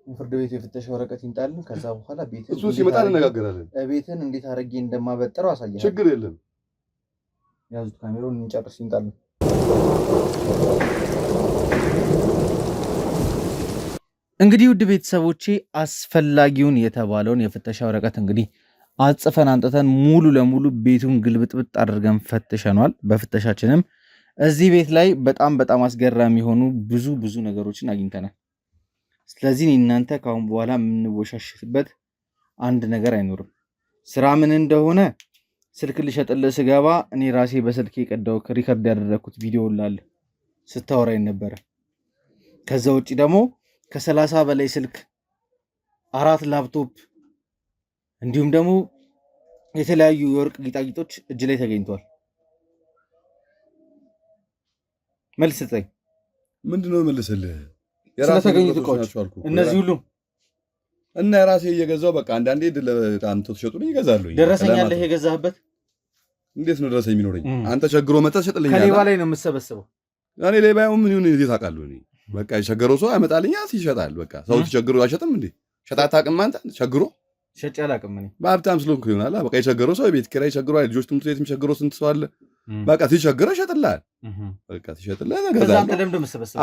Speaker 1: ፍርድ ቤቱ የፍተሻ ወረቀት ይምጣልን። ከዛ በኋላ ቤትን
Speaker 2: እሱ ሲመጣ እንነጋገራለን።
Speaker 1: ቤትን እንዴት አድርጌ እንደማበጥረው አሳያለሁ።
Speaker 2: ችግር የለም።
Speaker 1: ያዙት ካሜራውን እንጨርስ ይምጣልን። እንግዲህ ውድ ቤተሰቦቼ አስፈላጊውን የተባለውን የፍተሻ ወረቀት እንግዲህ አጽፈን አንጥተን ሙሉ ለሙሉ ቤቱን ግልብጥብጥ አድርገን ፈትሸኗል። በፍተሻችንም እዚህ ቤት ላይ በጣም አስገራሚ የሆኑ ብዙ ነገሮችን አግኝተናል። ስለዚህ እናንተ ካሁን በኋላ የምንወሻሽበት አንድ ነገር አይኖርም። ስራ ምን እንደሆነ ስልክ ልሸጥልህ ስገባ እኔ ራሴ በስልክ የቀዳው ሪከርድ ያደረኩት ቪዲዮ ላለ ስታወራኝ ነበረ። ከዛ ውጪ ደግሞ ከ30 በላይ ስልክ፣ 4 ላፕቶፕ እንዲሁም ደግሞ የተለያዩ የወርቅ ጌጣጌጦች እጅ ላይ ተገኝተዋል። መልስ ስጠኝ።
Speaker 2: ምንድነው መልስልህ?
Speaker 1: ስለተገኙት እቃዎች እነዚህ ሁሉ
Speaker 2: እና የራሴ እየገዛው በቃ አንዳንዴ ለቃምቶ ተሸጡልኝ ይገዛሉ።
Speaker 1: ደረሰኝ አለህ የገዛህበት?
Speaker 2: እንዴት ነው ደረሰኝ የሚኖረኝ? አንተ ቸግሮ መጣ ሸጥልኝ።
Speaker 1: ከሌባ ላይ ነው የምትሰበስበው።
Speaker 2: እኔ ሌባው ምን ይሁን እንዴት አውቃለሁ? እኔ በቃ የቸገረው ሰው ያመጣልኛ ይሸጣል። በቃ ሰው ተቸግሮ አይሸጥም እንዴ? ሸጣታ አቅም አንተ ቸግሮ
Speaker 1: ሸጭ አላውቅም። እኔ
Speaker 2: በሀብታም ስለሆንኩ ይሆናል። በቃ የቸገረው ሰው የቤት ኪራይ ቸግሯል። ልጆች ትምህርት ቤት የሚቸግረው ስንት ሰው አለ። በቃ ሲቸግረው ይሸጥልሃል። በቃ ሲሸጥልህ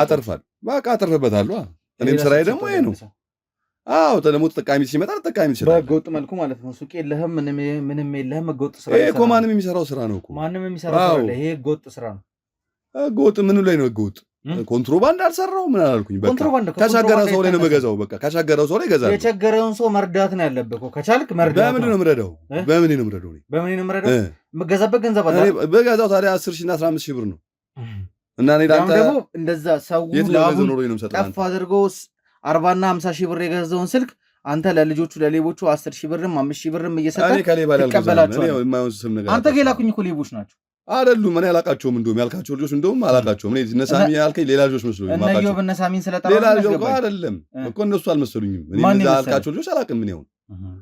Speaker 2: አተርፋል። በቃ አተርፍበታለሁ። እኔም ስራዬ ደግሞ ይሄ ነው። አዎ ደግሞ ተጠቃሚ ሲመጣ ተጠቃሚ ይችላል።
Speaker 1: በህገወጥ መልኩ ማለት ነው። ሱቅ የለህም፣ ምንም የለህም። ህገወጥ ስራ
Speaker 2: ይሄ እኮ ማንም የሚሰራው ስራ ነው እኮ።
Speaker 1: ማንም የሚሰራው ስራ ነው። ይሄ ህገወጥ ስራ ነው።
Speaker 2: ህገወጥ ምኑ ላይ ነው ህገወጥ? ኮንትሮባንድ አልሰራው ምን አላልኩኝ። በቃ ከቸገረው ሰው ላይ ነው የምገዛው። በቃ ከቸገረው ሰው ላይ እገዛለሁ።
Speaker 1: የቸገረውን ሰው መርዳት ነው ያለብህ እኮ። ከቻልክ መርዳት።
Speaker 2: በምንድን ነው የምረዳው? በምን ነው የምረዳው?
Speaker 1: በምን ነው የምረዳው? የምገዛበት ገንዘብ አለ።
Speaker 2: በገዛው ታዲያ 10,000 እና 15,000 ብር ነው። እና እኔ
Speaker 1: ደግሞ እንደዛ ሰው ጠፍ አድርጎ 40 እና 50 ሺህ ብር የገዛውን ስልክ አንተ ለልጆቹ ለሌቦቹ 10 ሺህ ብርም 5 ሺህ ብርም እየሰጠህ ትቀበላቸዋለህ። አንተ ጌላኩኝ እኮ ሌቦች ናቸው።
Speaker 2: አይደሉም። እኔ አላቃቸውም። እንደውም ያልካቸው ልጆች እንደውም አላቃቸውም። እኔ እነሳሚ ያልከኝ ሌላ ልጆች መስሎኝ
Speaker 1: ማቃቸው እነዮ በነሳሚን ስለጣራ
Speaker 2: ሌላ ልጆች እኮ አይደለም እኮ እነሱ አልመሰሉኝም። እኔ እነዛ ያልካቸው ልጆች አላቅም። ምን ይሁን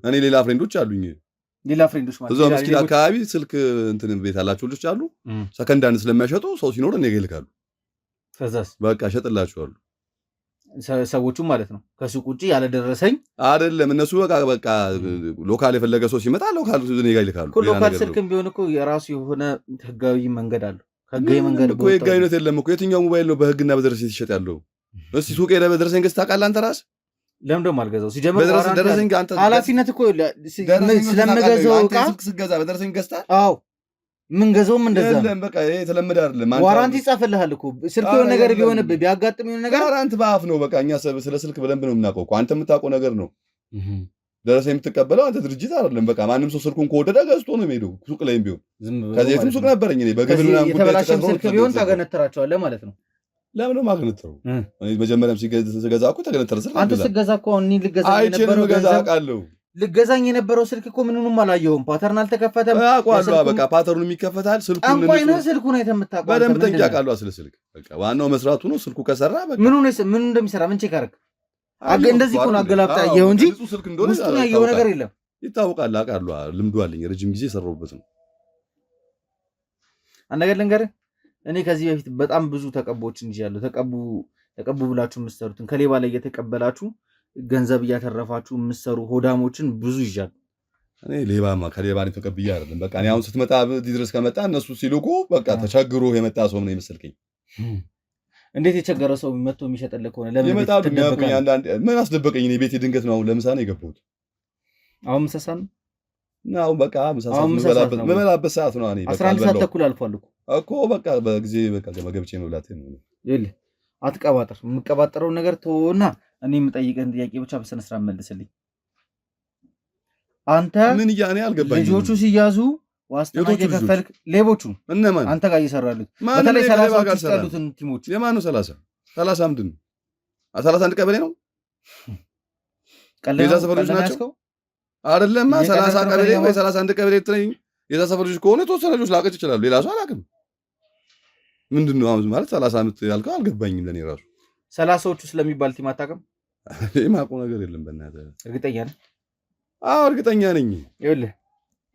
Speaker 2: እኔ ሌላ ፍሬንዶች አሉኝ።
Speaker 1: ሌላ ፍሬንዶች ማለት
Speaker 2: እዛው መስጊድ አካባቢ ስልክ እንትን ቤት አላቸው ልጆች አሉ። ሰከንድ ሃንድ ስለሚያሸጡ ሰው ሲኖር እኔ ይልካሉ።
Speaker 1: ከዛስ
Speaker 2: በቃ ሸጥላቸዋለሁ
Speaker 1: ሰዎቹ ማለት ነው። ከሱቅ ውጪ ያለደረሰኝ
Speaker 2: አይደለም። እነሱ በቃ ሎካል የፈለገ ሰው ሲመጣ ሎካል እኔ ጋር ይልካሉ።
Speaker 1: ሎካል ስልክም ቢሆን እኮ የራሱ የሆነ ህጋዊ መንገድ አለው። ህጋዊ መንገድ
Speaker 2: እኮ ህጋዊነት የለም እኮ። የትኛው ሞባይል ነው በህግና በደረሰኝ ሲሸጥ ያለው? እስቲ ሱቅ ሄደህ በደረሰኝ ገዝተህ ታውቃለህ አንተ ራስህ?
Speaker 1: ለምን ደሞ አልገዛው? ሲጀምር
Speaker 2: በደረሰኝ አንተ
Speaker 1: ኃላፊነት እኮ ስለምገዛው ዕቃ
Speaker 2: ስልክ ስገዛ በደረሰኝ ገዝተህ?
Speaker 1: አዎ ምን ገዛውም እንደዛ ነው።
Speaker 2: በቃ ይሄ የተለመደ አይደለም።
Speaker 1: ዋራንቲ ይጻፈልሃል እኮ ስልክ የሆነ ነገር ቢሆንብህ ቢያጋጥም የሆነ ነገር
Speaker 2: ዋራንቲ በአፍ ነው። በቃ እኛ ስለ ስልክ በደንብ ነው የምናውቀው እኮ። አንተ የምታውቀው ነገር ነው። ደረሰኝ የምትቀበለው አንተ ድርጅት አይደለም። በቃ ማንም ሰው ስልኩን ከወደደ ገዝቶ ነው የሚሄደው ሱቅ ላይም ቢሆን። ከዚህ የትም ሱቅ ነበረኝ እኔ በግብር ምናምን ጉዳይ
Speaker 1: የተበላሸም ስልክ ቢሆን ታገነትራቸዋለህ ማለት ነው።
Speaker 2: ለምን ነው ማገነትረው? እኔ መጀመሪያም ሲገዛ እኮ ተገነተረ ስልክ
Speaker 1: አንተ ስትገዛ እኮ እኔ ልገዛኝ የነበረው ስልክ እኮ ምንንም አላየሁም። ፓተርን አልተከፈተም።
Speaker 2: አውቃለሁ። በቃ ፓተርኑ የሚከፈታል። ስልኩን
Speaker 1: ነው የተምታውቀው
Speaker 2: በደንብ ጠንቅቄ አውቃለሁ ስለ ስልክ። በቃ ዋናው መስራቱ ነው። ስልኩ ከሰራ በቃ
Speaker 1: ምኑ እንደሚሰራ ምን ቼክ አደረግ? እንደዚህ እኮ ነው አገላብጣ ያየው እንጂ ውስጡ ያየው ነገር የለም።
Speaker 2: ይታወቃል። አውቃለሁ። ልምዱ አለኝ። ረጅም ጊዜ ሰራሁበት ነው።
Speaker 1: አንድ ነገር ልንገርህ፣ እኔ ከዚህ በፊት በጣም ብዙ ተቀቦችን ይዣለሁ። ተቀቡ ብላችሁ የምትሰሩትን ከሌባ ላይ እየተቀበላችሁ ገንዘብ እያተረፋችሁ የምትሰሩ ሆዳሞችን ብዙ ይዣለሁ።
Speaker 2: እኔ ሌባማ ከሌባ ነው ተቀብዬ አይደለም። በቃ እኔ አሁን ስትመጣ ድረስ ከመጣ እነሱ ሲልኩ በቃ ተቸግሮ የመጣ ሰው ነው ይመስልከኝ።
Speaker 1: እንዴት የቸገረ ሰው መጥቶ የሚሸጥልህ ከሆነ ለምን
Speaker 2: ይመጣሉ? ምን አስደበቀኝ? እኔ ቤቴ ድንገት ነው አሁን ለምሳ ነው የገባሁት።
Speaker 1: አሁን ምሳ ሰዓት
Speaker 2: ነው። አሁን በቃ ምሳ ሰዓት የምበላበት ሰዓት ነው። እኔ
Speaker 1: 11 ሰዓት ተኩል አልፏል
Speaker 2: እኮ በቃ በጊዜ በቃ ገብቼ መብላቴ ነው።
Speaker 1: ይኸውልህ አትቀባጥር። የምቀባጥረውን ነገር ተወውና እኔ የምጠይቀን ጥያቄ ብቻ በስነ ስርዓት መልስልኝ። አንተ
Speaker 2: ምን እያኔ አልገባኝም።
Speaker 1: ልጆቹ ሲያዙ ዋስትና እየከፈልክ ሌቦቹ
Speaker 2: እነማን
Speaker 1: አንተ ጋር እየሰራሉት በተለይ 30 ጋር ያሉትን ቲሞች
Speaker 2: የማን ነው? 30 ምንድን ነው? 31 ቀበሌ ነው። የዛ ሰፈር ልጆች ናቸው አይደለም? 30 ቀበሌ ወይ 31 ቀበሌ ትለኝ። የዛ ሰፈር ልጆች ከሆነ የተወሰነ ልጆች ላቀጭ ይችላሉ። ሌላ ሰው አላውቅም። ምንድን ነው አሁን ማለት 30 ዓመት ያልከው አልገባኝም። ለኔ ራሱ
Speaker 1: 30ዎቹ ስለሚባል ቲም አታውቅም?
Speaker 2: የማውቀው ነገር የለም። በእናትህ
Speaker 1: እርግጠኛ ነህ?
Speaker 2: አዎ እርግጠኛ ነኝ።
Speaker 1: ይኸውልህ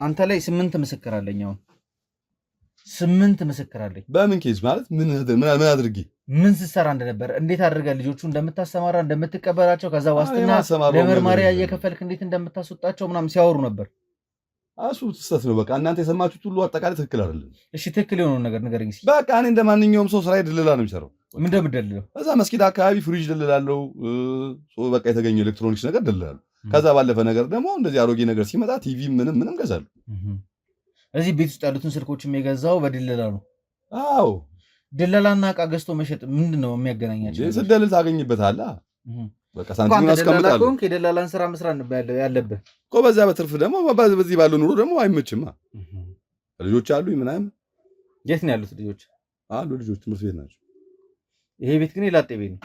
Speaker 1: አንተ ላይ 8 ምስክር አለኝ። አሁን 8 ምስክር አለኝ።
Speaker 2: በምን ኬዝ ማለት ምን አድርጌ
Speaker 1: ምን ስትሰራ እንደነበር እንዴት አድርገህ ልጆቹ እንደምታሰማራ እንደምትቀበላቸው ከዛ ዋስትና ለመርማሪያ እየከፈልክ እንዴት እንደምታስወጣቸው ምናምን ሲያወሩ ነበር።
Speaker 2: እሱ ትሰት ነው። በቃ እናንተ የሰማችሁት ሁሉ አጠቃላይ ትክክል አይደለም።
Speaker 1: እሺ ትክክል የሆነውን ነገር ንገረኝ እስኪ።
Speaker 2: በቃ እኔ እንደማንኛውም ሰው ስራዬ ድልላ ነው የሚሰራው።
Speaker 1: ምን እንደምደልለው?
Speaker 2: እዛ መስጊድ አካባቢ ፍሪጅ ደልላለሁ። በቃ የተገኘው ኤሌክትሮኒክስ ነገር ደልላለሁ። ከዛ ባለፈ ነገር ደግሞ እንደዚህ አሮጌ ነገር ሲመጣ ቲቪ ምንም ገዛለሁ።
Speaker 1: እዚህ ቤት ውስጥ ያሉትን ስልኮችም የገዛው በድለላ ነው።
Speaker 2: አዎ
Speaker 1: ድለላና ዕቃ ገዝቶ መሸጥ ምንድን ነው የሚያገናኛቸው?
Speaker 2: ስደልል ታገኝበታለህ። በቃ ሳንቲሙን አስቀምጣለሁ።
Speaker 1: የደላላን ስራ መስራት ያለብህ
Speaker 2: እኮ በዛ በትርፍ ደግሞ በዚህ ባለው ኑሮ ደግሞ አይመችማ። ልጆች አሉ ምናምን።
Speaker 1: የት ነው ያሉት ልጆች?
Speaker 2: አሉ ልጆች ትምህርት ቤት ናቸው።
Speaker 1: ይሄ ቤት ግን የላጤ ቤት ነው።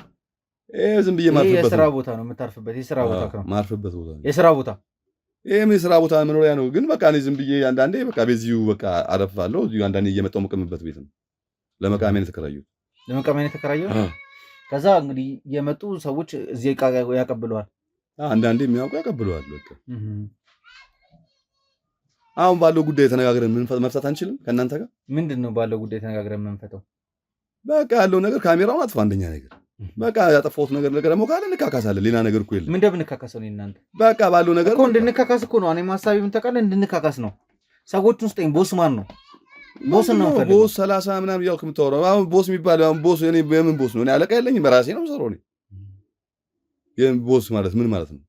Speaker 2: ዝም ብዬ ማርፍበት
Speaker 1: የስራ ቦታ ነው የምታርፍበት። የስራ ቦታ ነው
Speaker 2: ማርፍበት ቦታ ነው
Speaker 1: የስራ ቦታ።
Speaker 2: ይሄም የስራ ቦታ መኖሪያ ነው። ግን በቃ እኔ ዝም ብዬ አንዳንዴ በቃ በዚሁ በቃ አረፋለሁ። እዚሁ አንዳንዴ እየመጣሁ መቀምበት ቤት ነው። ለመቃሚያ የተከራየሁት። ለመቃሚያ
Speaker 1: የተከራየሁት። ከዛ እንግዲህ የመጡ ሰዎች እዚህ ዕቃ ያቀብለዋል።
Speaker 2: አንዳንዴ የሚያውቁ ያቀብለዋል። በቃ አሁን ባለው ጉዳይ ተነጋግረን መፍታት አንችልም ከእናንተ ጋር?
Speaker 1: ምንድን ነው ባለው ጉዳይ ተነጋግረን የምንፈታው?
Speaker 2: በቃ ያለው ነገር ካሜራውን አጥፋ። አንደኛ ነገር በቃ ያጠፋሁት ነገር ደግሞ ካለ እንካካሳለን። ሌላ ነገር እኮ የለም።
Speaker 1: ምን እንደምንካካሰው ነው እናንተ?
Speaker 2: በቃ ባለው ነገር
Speaker 1: እኮ እንድንካካስ እኮ ነው። እኔ ማሳቢ ምን ተቃለ እንድንካካስ ነው። ሰዎች ውስጥ ቦስ ማን ነው? ቦስ ነው ፈልገው።
Speaker 2: ቦስ 30 ምናምን እያልክ የምታወራው አሁን ቦስ የሚባል አሁን ቦስ እኔ የምን ቦስ ነው? እኔ አለቃ የለኝም። በራሴ ነው የምሰራው። እኔ የምን ቦስ ማለት ምን ማለት ነው?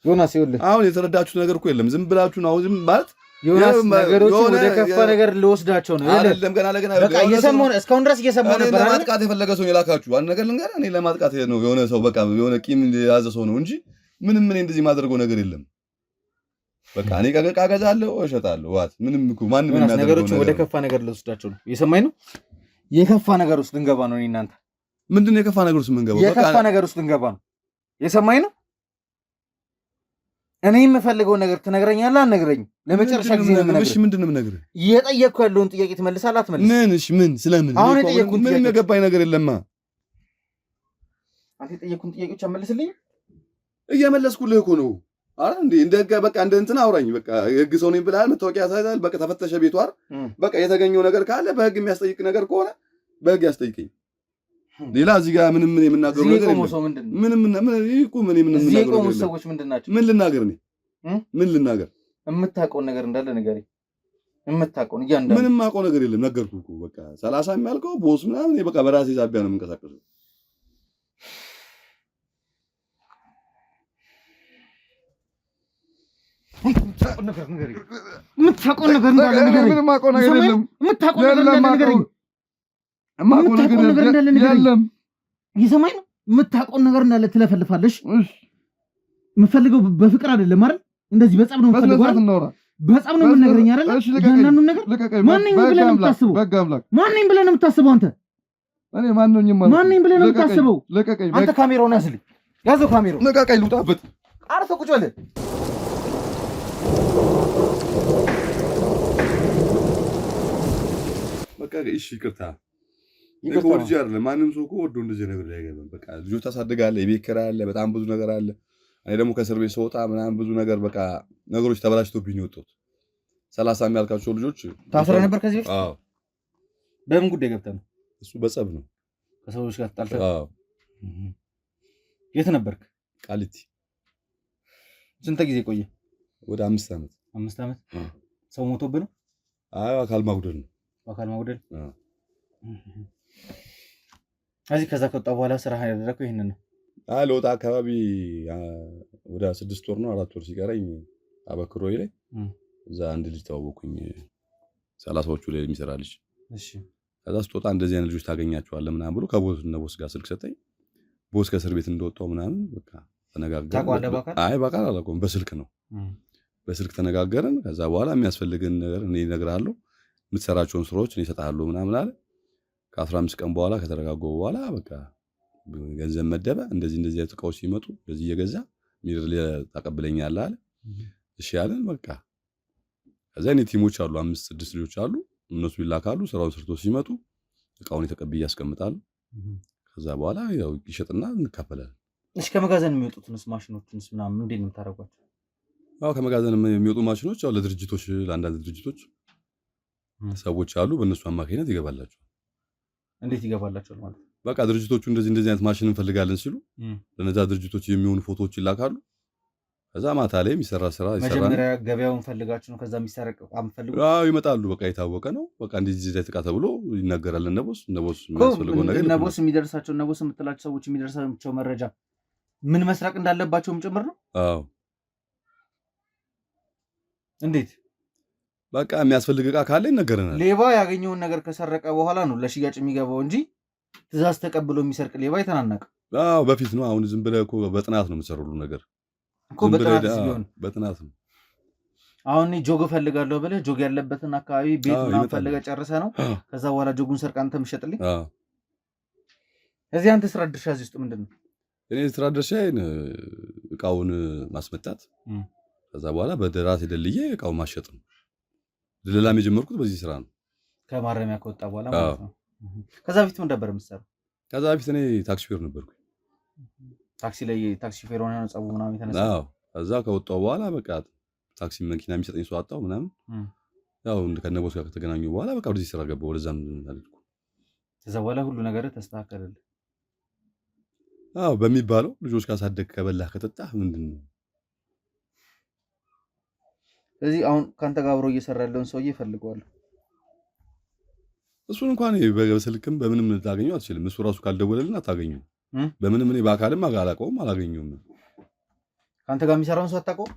Speaker 1: ዮናስ ይኸውልህ
Speaker 2: አሁን የተረዳችሁት ነገር እኮ የለም። ዝም ብላችሁ ነው ዝም ማለት
Speaker 1: ዮናስ ነገሮችን ወደ ከፋ ነገር ልወስዳቸው ነው።
Speaker 2: አይደለም ገና ለገና
Speaker 1: በቃ እየሰማሁ እስካሁን ድረስ እየሰማሁ ነበር።
Speaker 2: ለማጥቃት የፈለገ ሰው የላካችሁ አንድ ነገር ልንገርህ። እኔ ለማጥቃት ነው የሆነ ሰው በቃ የሆነ ቂም የያዘ ሰው ነው እንጂ ምንም እኔ እንደዚህ ማድረገው ነገር የለም። በቃ እኔ ዕቃ እገዛለሁ እሸጣለሁ። ዋት ምንም እኮ ማንም የሚያደርገው
Speaker 1: ነገሮችን ወደ ከፋ ነገር ልወስዳቸው ነው። እየሰማኝ ነው። የከፋ ነገር ውስጥ ልንገባ ነው። እኔ እናንተ
Speaker 2: ምንድነው የከፋ ነገር ውስጥ የምንገባው?
Speaker 1: የከፋ ነገር ውስጥ ልንገባ ነው። እየሰማኝ ነው። እኔ የምፈልገው ነገር ትነግረኛለህ አትነግረኝም? ለመጨረሻ ጊዜ ነው የምነግርህ።
Speaker 2: እሺ ምንድን ነው የምነግርህ?
Speaker 1: እየጠየቅኩ ያለውን ጥያቄ ትመልሳለህ አትመልስም?
Speaker 2: ምን? እሺ ምን? ስለምን?
Speaker 1: አሁን የጠየቅኩህን ጥያቄ
Speaker 2: ምን የገባኝ ነገር የለማ።
Speaker 1: አንተ የጠየቅኩህን ጥያቄዎች አትመልስልኝ?
Speaker 2: እየመለስኩልህ እኮ ነው። አረ እንዴ በቃ እንደ እንትን አውራኝ። በቃ የህግ ሰው ነኝ ብለሃል፣ መታወቂያ ያሳያል። በቃ ተፈተሸ ቤቱ አይደል? በቃ የተገኘው ነገር ካለ በህግ የሚያስጠይቅ ነገር ከሆነ በህግ ያስጠይቀኝ። ሌላ እዚህ ጋር ምንም የምናገረው ነገር የለም። ምን ልናገር እኔ? ምን ልናገር?
Speaker 1: የምታውቀውን ነገር እንዳለ ንገረኝ። የምታውቀውን እያንዳንዱ።
Speaker 2: ምንም የማውቀው ነገር የለም። ነገርኩህ እኮ በቃ 30 የሚያልቀው ቦስ ምናምን በቃ በራሴ ዛቢያ ነው የምንቀሳቀሰው።
Speaker 1: የምታውቀውን ነገር ንገረኝ። የምታውቀውን ነገር እንዳለ ንገረኝ።
Speaker 2: ምንም የማውቀው ነገር የለም።
Speaker 1: የምታውቀውን ነገር እንዳለ ንገረኝ።
Speaker 2: የማውቀው ነገር እንዳለ
Speaker 1: የለም። እየሰማኝ ነው? የምታውቀውን ነገር እንዳለ ትለፈልፋለሽ። የምፈልገው በፍቅር አይደለም አይደል? እንደዚህ በጸብ ነው የምፈልገው አይደል? በጸብ ነው የምንነግረኝ አይደል? ያንዳንዱን ነገር ማንኝ ብለህ ነው የምታስበው? ማንኝ ብለህ ነው የምታስበው አንተ?
Speaker 2: እኔ ማንኝም ማለት
Speaker 1: ማንኝ ብለህ ነው የምታስበው? አንተ ካሜራውን ያዝልኝ። ያዘው ካሜራው።
Speaker 2: ልቀቀኝ፣ ልውጣበት።
Speaker 1: አርፈህ ቁጭ በል።
Speaker 2: በቃ እሺ፣ ይቅርታ ልጅ አይደለም ማንም ሰው እኮ ወዶ እንደዚህ ነገር ላይ አይገባም። በቃ ልጆች ታሳድጋለህ፣ የቤት ኪራይ አለ፣ በጣም ብዙ ነገር አለ። እኔ ደግሞ ከእስር ቤት ስወጣ ምናምን ብዙ ነገር በቃ ነገሮች ተበላሽቶብኝ ወጣሁት። 30 የሚያልካቸው ልጆች
Speaker 1: ታስረህ ነበር ከዚህ በፊት?
Speaker 2: አዎ።
Speaker 1: በምን ጉዳይ ገብተህ ነው?
Speaker 2: እሱ በጸብ ነው።
Speaker 1: ከሰዎች ጋር ተጣልተህ?
Speaker 2: አዎ።
Speaker 1: የት ነበርክ?
Speaker 2: ቃሊቲ።
Speaker 1: ስንት ጊዜ ቆየ?
Speaker 2: ወደ 5 ዓመት።
Speaker 1: 5 ዓመት? ሰው ሞቶብህ ነው?
Speaker 2: አዎ፣ አካል ማጉደል ነው።
Speaker 1: አካል ማጉደል? አዎ። ከዛ ከወጣ በኋላ ስራ ያደረኩት ይሄንን ነው።
Speaker 2: ለወጣ አካባቢ ወደ 6 ወር ነው 4 ወር ሲቀረኝ አበክሮይ ላይ እዛ አንድ ልጅ ተዋወቅኩኝ። 30ዎቹ ላይ የሚሰራ ልጅ።
Speaker 1: እሺ።
Speaker 2: ከዛ ስትወጣ እንደዚህ አይነት ልጆች ታገኛቸዋለህ ምናምን ብሎ ከቦስ ጋር ስልክ ሰጠኝ። ቦስ ከእስር ቤት እንደወጣው ምናምን በቃ ተነጋገርን። አይ በቃ አላውቀውም፣ በስልክ ነው። በስልክ ተነጋገርን። ከዛ በኋላ የሚያስፈልግን ነገር እኔ እነግርሃለሁ፣ የምትሰራቸውን ስራዎች እኔ እሰጥሃለሁ ምናምን አለ። ከ15 ቀን በኋላ ከተረጋጋው በኋላ በቃ ገንዘብ መደበ። እንደዚህ አይነት እቃዎች ሲመጡ እንደዚህ እየገዛ ሚድር ታቀብለኛለህ አለ። እሺ ያለን በቃ ከዛ እኔ ቲሞች አሉ 5-6 ልጆች አሉ። እነሱ ይላካሉ። ስራውን ሰርቶ ሲመጡ እቃውን ተቀብዬ ያስቀምጣሉ። ከዛ በኋላ ያው ይሸጥና እንካፈላለን።
Speaker 1: እሺ ከመጋዘን የሚወጡትንስ ማሽኖችንስ ምናምን እንዴት ነው የምታደርጓቸው?
Speaker 2: አዎ ከመጋዘን የሚወጡ ማሽኖች ያው ለድርጅቶች ለአንዳንድ ድርጅቶች ሰዎች አሉ። በእነሱ አማካኝነት ይገባላቸው።
Speaker 1: እንዴት ይገባላቸዋል ማለት?
Speaker 2: በቃ ድርጅቶቹ እንደዚህ አይነት ማሽን እንፈልጋለን ሲሉ ለነዛ ድርጅቶች የሚሆኑ ፎቶዎች ይላካሉ። ከዛ ማታ ላይ የሚሰራ ስራ ይሰራል።
Speaker 1: መጀመሪያ ገበያውን ፈልጋችሁ ነው ከዛ የሚሰረቅ ቋም ፈልጉ?
Speaker 2: አዎ ይመጣሉ። በቃ የታወቀ ነው። በቃ እንደዚህ ዘይት ዕቃ ተብሎ ይነገራል። እነቦስ የሚያስፈልገው ነገር
Speaker 1: እነቦስ የሚደርሳቸው እነቦስ የምትላቸው ሰዎች የሚደርሳቸው መረጃ ምን መስራቅ እንዳለባቸውም ጭምር ነው?
Speaker 2: አዎ።
Speaker 1: እንዴት?
Speaker 2: በቃ የሚያስፈልግ ዕቃ ካለ ይነገረናል።
Speaker 1: ሌባ ያገኘውን ነገር ከሰረቀ በኋላ ነው ለሽያጭ የሚገባው እንጂ ትእዛዝ ተቀብሎ የሚሰርቅ ሌባ የተናነቀ።
Speaker 2: አዎ በፊት ነው። አሁን ዝም ብለህ እኮ በጥናት ነው የምትሰሩሉ ነገር
Speaker 1: እኮ
Speaker 2: በጥናት ነው።
Speaker 1: አሁን ጆግ እፈልጋለሁ ብለህ ጆግ ያለበትን አካባቢ ቤት ምናምን ፈልገህ ጨርሰህ ነው ከዛ በኋላ ጆጉን ሰርቅ አንተ የምትሸጥልኝ? እዚህ አንተ ስራ ድርሻ እዚህ ውስጥ ምንድን ነው?
Speaker 2: እኔ ስራ ድርሻዬን እቃውን ማስመጣት ከዛ በኋላ በራሴ ደልዬ እቃውን ማሸጥ ነው። ድለላም የጀመርኩት በዚህ ስራ ነው።
Speaker 1: ከማረሚያ ከወጣ በኋላ ማለት ነው። ከዛ በፊት ምን ነበር የምትሰራው?
Speaker 2: ከዛ በፊት እኔ ታክሲ ሹፌር ነበርኩ።
Speaker 1: ታክሲ ላይ ታክሲ ሹፌር ሆነ ነው ጸቡ ምናምን የተነሳ?
Speaker 2: አዎ። ከዛ ከወጣሁ በኋላ በቃ ታክሲ መኪና የሚሰጠኝ ሰው አጣሁ ምናምን። ያው ከነቦስ ጋር ከተገናኙ በኋላ በቃ ወደዚህ ስራ ገባሁ። ወደዛም አልኩ።
Speaker 1: ከዛ በኋላ ሁሉ ነገር ተስተካከለልህ?
Speaker 2: አዎ በሚባለው ልጆች ካሳደግ ከበላህ ከጠጣህ ምንድነው?
Speaker 1: ስለዚህ አሁን ካንተ ጋር አብሮ እየሰራ ያለውን ሰውዬ እፈልገዋለሁ።
Speaker 2: እሱን እንኳን በስልክም በምንም ልታገኘው አትችልም። እሱ ራሱ ካልደወለልን አታገኘው። በምንም እኔ በአካልም አላውቀውም አላገኘውም።
Speaker 1: ካንተ ጋር የሚሰራውን ሰው አታውቀውም?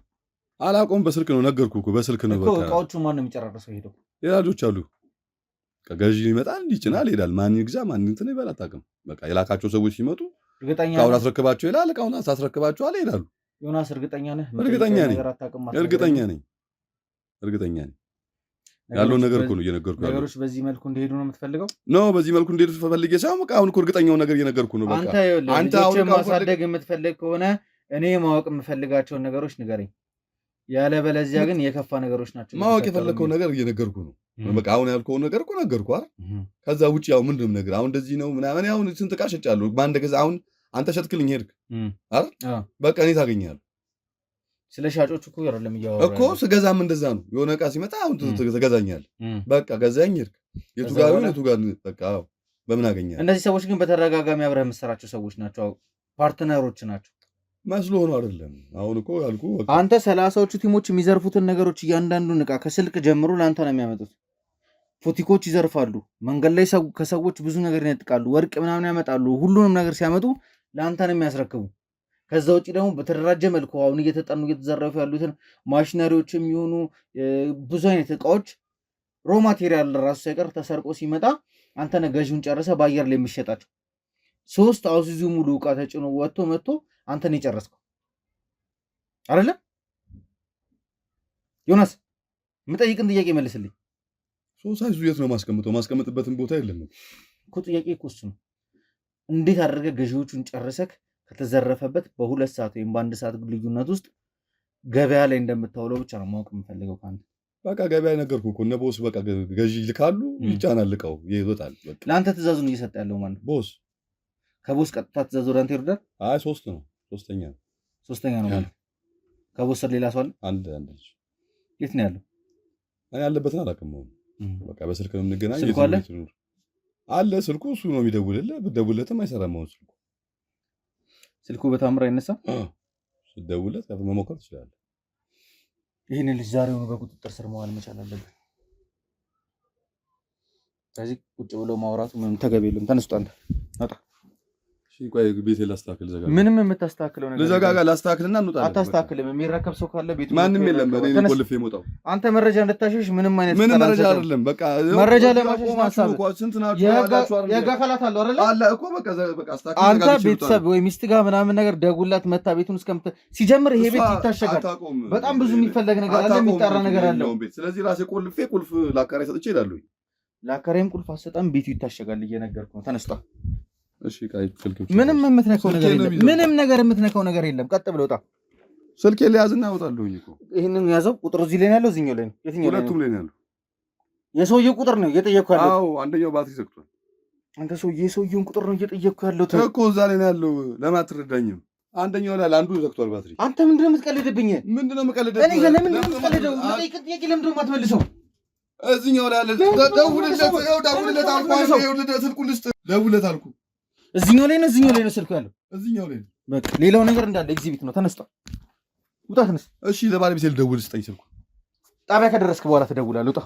Speaker 2: አላውቀውም። በስልክ ነው ነገርኩህ እኮ በስልክ ነው። በቃ
Speaker 1: እቃዎቹን ማን ነው የሚጨራረሰው? ሄደው
Speaker 2: ሌላ ልጆች አሉ። ገዢ ይመጣል፣ ይጭናል፣ ይሄዳል። ማን ይግዛ ማን እንትን ይበል አታውቅም። በቃ የላካቸው ሰዎች ሲመጡ
Speaker 1: እርግጠኛ
Speaker 2: እቃውን አስረክባቸው ይላል። እቃውን አስረክባቸዋል፣ ይሄዳሉ።
Speaker 1: ዮናስ እርግጠኛ ነህ?
Speaker 2: እርግጠኛ ነኝ። ያለውን ነገር እኮ ነው እየነገርኩህ ያለው።
Speaker 1: ነገሮች በዚህ መልኩ እንዲሄዱ ነው የምትፈልገው?
Speaker 2: ነው በዚህ መልኩ እንዲሄዱ ፈልጌ ሳይሆን በቃ አሁን እኮ እርግጠኛውን ነገር እየነገርኩህ ነው። በቃ
Speaker 1: አንተ አሁን ማሳደግ የምትፈልግ ከሆነ እኔ ማወቅ የምፈልጋቸውን ነገሮች ንገረኝ። ያለ በለዚያ ግን የከፋ ነገሮች ናቸው።
Speaker 2: ማወቅ የፈለከው ነገር እየነገርኩ ነው። በቃ አሁን ያልከውን ነገር እኮ ነገርኩ አይደል? ከዛ ውጪ ያው ምንድነው ነገር አሁን እንደዚህ ነው ምናምን አሁን ስንት ዕቃ ሸጫለሁ በአንድ ጊዜ። አሁን አንተ ሸጥክልኝ ሄድክ አይደል? በቃ እኔ ታገኛለህ።
Speaker 1: ስለ ሻጮቹ እኮ አይደለም እያወራሁ
Speaker 2: እኮ ስገዛም እንደዛ ነው። የሆነ ዕቃ ሲመጣ አሁን ትገዛኛለህ። በቃ ገዛኝ ሄድክ። የቱ ጋር ነው የቱ ጋር በቃ በምን አገኛለህ?
Speaker 1: እነዚህ ሰዎች ግን በተደጋጋሚ አብረህ የምትሰራቸው ሰዎች ናቸው፣ ፓርትነሮች ናቸው
Speaker 2: መስሎ ሆኖ አይደለም። አሁን እኮ ያልኩ
Speaker 1: አንተ 30ዎቹ ቲሞች የሚዘርፉትን ነገሮች እያንዳንዱን ዕቃ ከስልክ ጀምሮ ለአንተ ነው የሚያመጡት። ፉቲኮች ይዘርፋሉ፣ መንገድ ላይ ከሰዎች ብዙ ነገር ይነጥቃሉ፣ ወርቅ ምናምን ያመጣሉ። ሁሉንም ነገር ሲያመጡ ለአንተ ነው የሚያስረክቡ። ከዛ ውጭ ደግሞ በተደራጀ መልኩ አሁን እየተጠኑ እየተዘረፉ ያሉትን ማሽነሪዎች የሚሆኑ ብዙ አይነት ዕቃዎች ሮ ማቴሪያል ራሱ ሳይቀር ተሰርቆ ሲመጣ አንተ ነህ ገዢውን ጨርሰህ በአየር ላይ የሚሸጣቸው። 3 አውሱዙ ሙሉ ዕቃ ተጭኖ ወጥቶ መጥቶ አንተ ነው የጨረስከው አይደለ? ዮናስ የምጠይቅን ጥያቄ መልስልኝ።
Speaker 2: አይሱዙ የት ነው ማስቀምጠው? ማስቀምጥበትን ቦታ የለም
Speaker 1: እኮ። ጥያቄ እኮ እሱ ነው። እንዴት አድርገህ ገዢዎቹን ጨርሰህ ከተዘረፈበት በ2 ሰዓት ወይም በ1 ሰዓት ልዩነት ውስጥ ገበያ ላይ እንደምታውለው ብቻ ነው ማወቅ የምፈልገው ካንተ።
Speaker 2: በቃ ገበያ ነገርኩህ እኮ እነ ቦስ በቃ ገዢ ይልካሉ፣ ይጫናል፣ ዕቃው ይወጣል። በቃ
Speaker 1: ለአንተ ትእዛዙን እየሰጠ ያለው ማለት
Speaker 2: ቦስ።
Speaker 1: ከቦስ ቀጥታ ትእዛዙ ወደ አንተ ይወርዳል?
Speaker 2: አይ 3 ነው፣ ሶስተኛ
Speaker 1: ነው ማለት። ከቦስ ስር ሌላ ሰው አለ?
Speaker 2: አንድ ልጅ።
Speaker 1: የት ነው ያለው?
Speaker 2: እኔ ያለበትን አላውቅም። በቃ በስልክ ነው የምንገናኝ።
Speaker 1: ስልኩ
Speaker 2: አለ ስልኩ እሱ ነው የሚደውልልህ። ብትደውልለትም አይሰራም። አሁን
Speaker 1: ስልኩ በታምር አይነሳም።
Speaker 2: ስትደውልለት መሞከር ትችላለህ።
Speaker 1: ይህን ልጅ ዛሬውኑ በቁጥጥር ስር መዋል መቻል አለብን። ስለዚህ ቁጭ ብሎ ማውራቱ ምንም ተገቢ የለም። ተነስቶ አንተ አጣ
Speaker 2: ቆይ ቤቴ ላስተካክል። ዘጋጋ
Speaker 1: ምንም የምታስተካክለው ነገር
Speaker 2: ለዘጋጋ ላስተካክልና እንውጣለን።
Speaker 1: አታስተካክልም። የሚረከብ ሰው ካለ ቤቱ
Speaker 2: ማንም የለም። እኔ ቆልፌ የምወጣው
Speaker 1: አንተ መረጃ እንድታሸሽ ምንም
Speaker 2: መረጃ አይደለም። በቃ
Speaker 1: መረጃ ለማሸሽ ማሳብ
Speaker 2: ስንት ናችሁ ያላችሁ
Speaker 1: የህግ አካላት አሉ አይደል?
Speaker 2: አለ እኮ በቃ አስተካክል።
Speaker 1: አንተ ቤተሰብ ወይ ሚስት ጋር ምናምን ነገር ደውላት መታ ቤቱን ሲጀምር ይሄ ቤት ይታሸጋል። በጣም ብዙ የሚፈለግ ነገር አለ፣ የሚጣራ ነገር አለ።
Speaker 2: ስለዚህ ራሴ ቆልፌ ቁልፍ ላካራይ ሰጥቼ እሄዳለሁ።
Speaker 1: ላካራይም ቁልፍ አሰጣም፣ ቤቱ ይታሸጋል። እየነገርኩ ነው። ተነስቷ።
Speaker 2: እሺ ቃይ
Speaker 1: ምንም የምትነካው ነገር የለም። ምንም ነገር የምትነካው ነገር የለም። ቀጥ ብለው ወጣ።
Speaker 2: ስልኬ ሊያዝና አወጣለሁኝ እኮ።
Speaker 1: ይሄንን ያዘው። ቁጥሩ እዚህ ላይ ነው ያለው፣ እዚህኛው ላይ ነው። የትኛው ላይ ነው?
Speaker 2: ሁለቱም ላይ ነው ያለው።
Speaker 1: የሰውየው ቁጥር ነው እየጠየቅኩ ያለው።
Speaker 2: አዎ አንደኛው ባትሪ ዘግቷል።
Speaker 1: አንተ የሰውየውን ቁጥር ነው እየጠየቅኩ ያለው
Speaker 2: እኮ። እዛ ላይ ነው ያለው። ለምን አትረዳኝም? አንደኛው ላይ አንዱ ዘግቷል ባትሪ።
Speaker 1: አንተ ምንድነው የምትቀልድብኝ?
Speaker 2: ምንድነው የምቀልድብኝ?
Speaker 1: እኔ ለምን የምትቀልደው? ለጠይቅ ጥያቄ ለምን ነው የማትመልሰው?
Speaker 2: እዚህኛው ላይ አለ። ደውልለት አልኩህ። ይኸውልህ ስልኩን ልስጥ። ደውልለት አልኩህ።
Speaker 1: እዚህኛው ላይ ነው ስልኩ ያለው።
Speaker 2: እዚህኛው ላይ ነው።
Speaker 1: በቃ ሌላው ነገር እንዳለ ኤግዚቢት ነው። ተነስቷል። ውጣ፣ ተነስ።
Speaker 2: እሺ ለባለቤቴ ልደውል፣ ስጠኝ ስልኩ።
Speaker 1: ጣቢያ ከደረስክ በኋላ ትደውላለህ። ውጣ።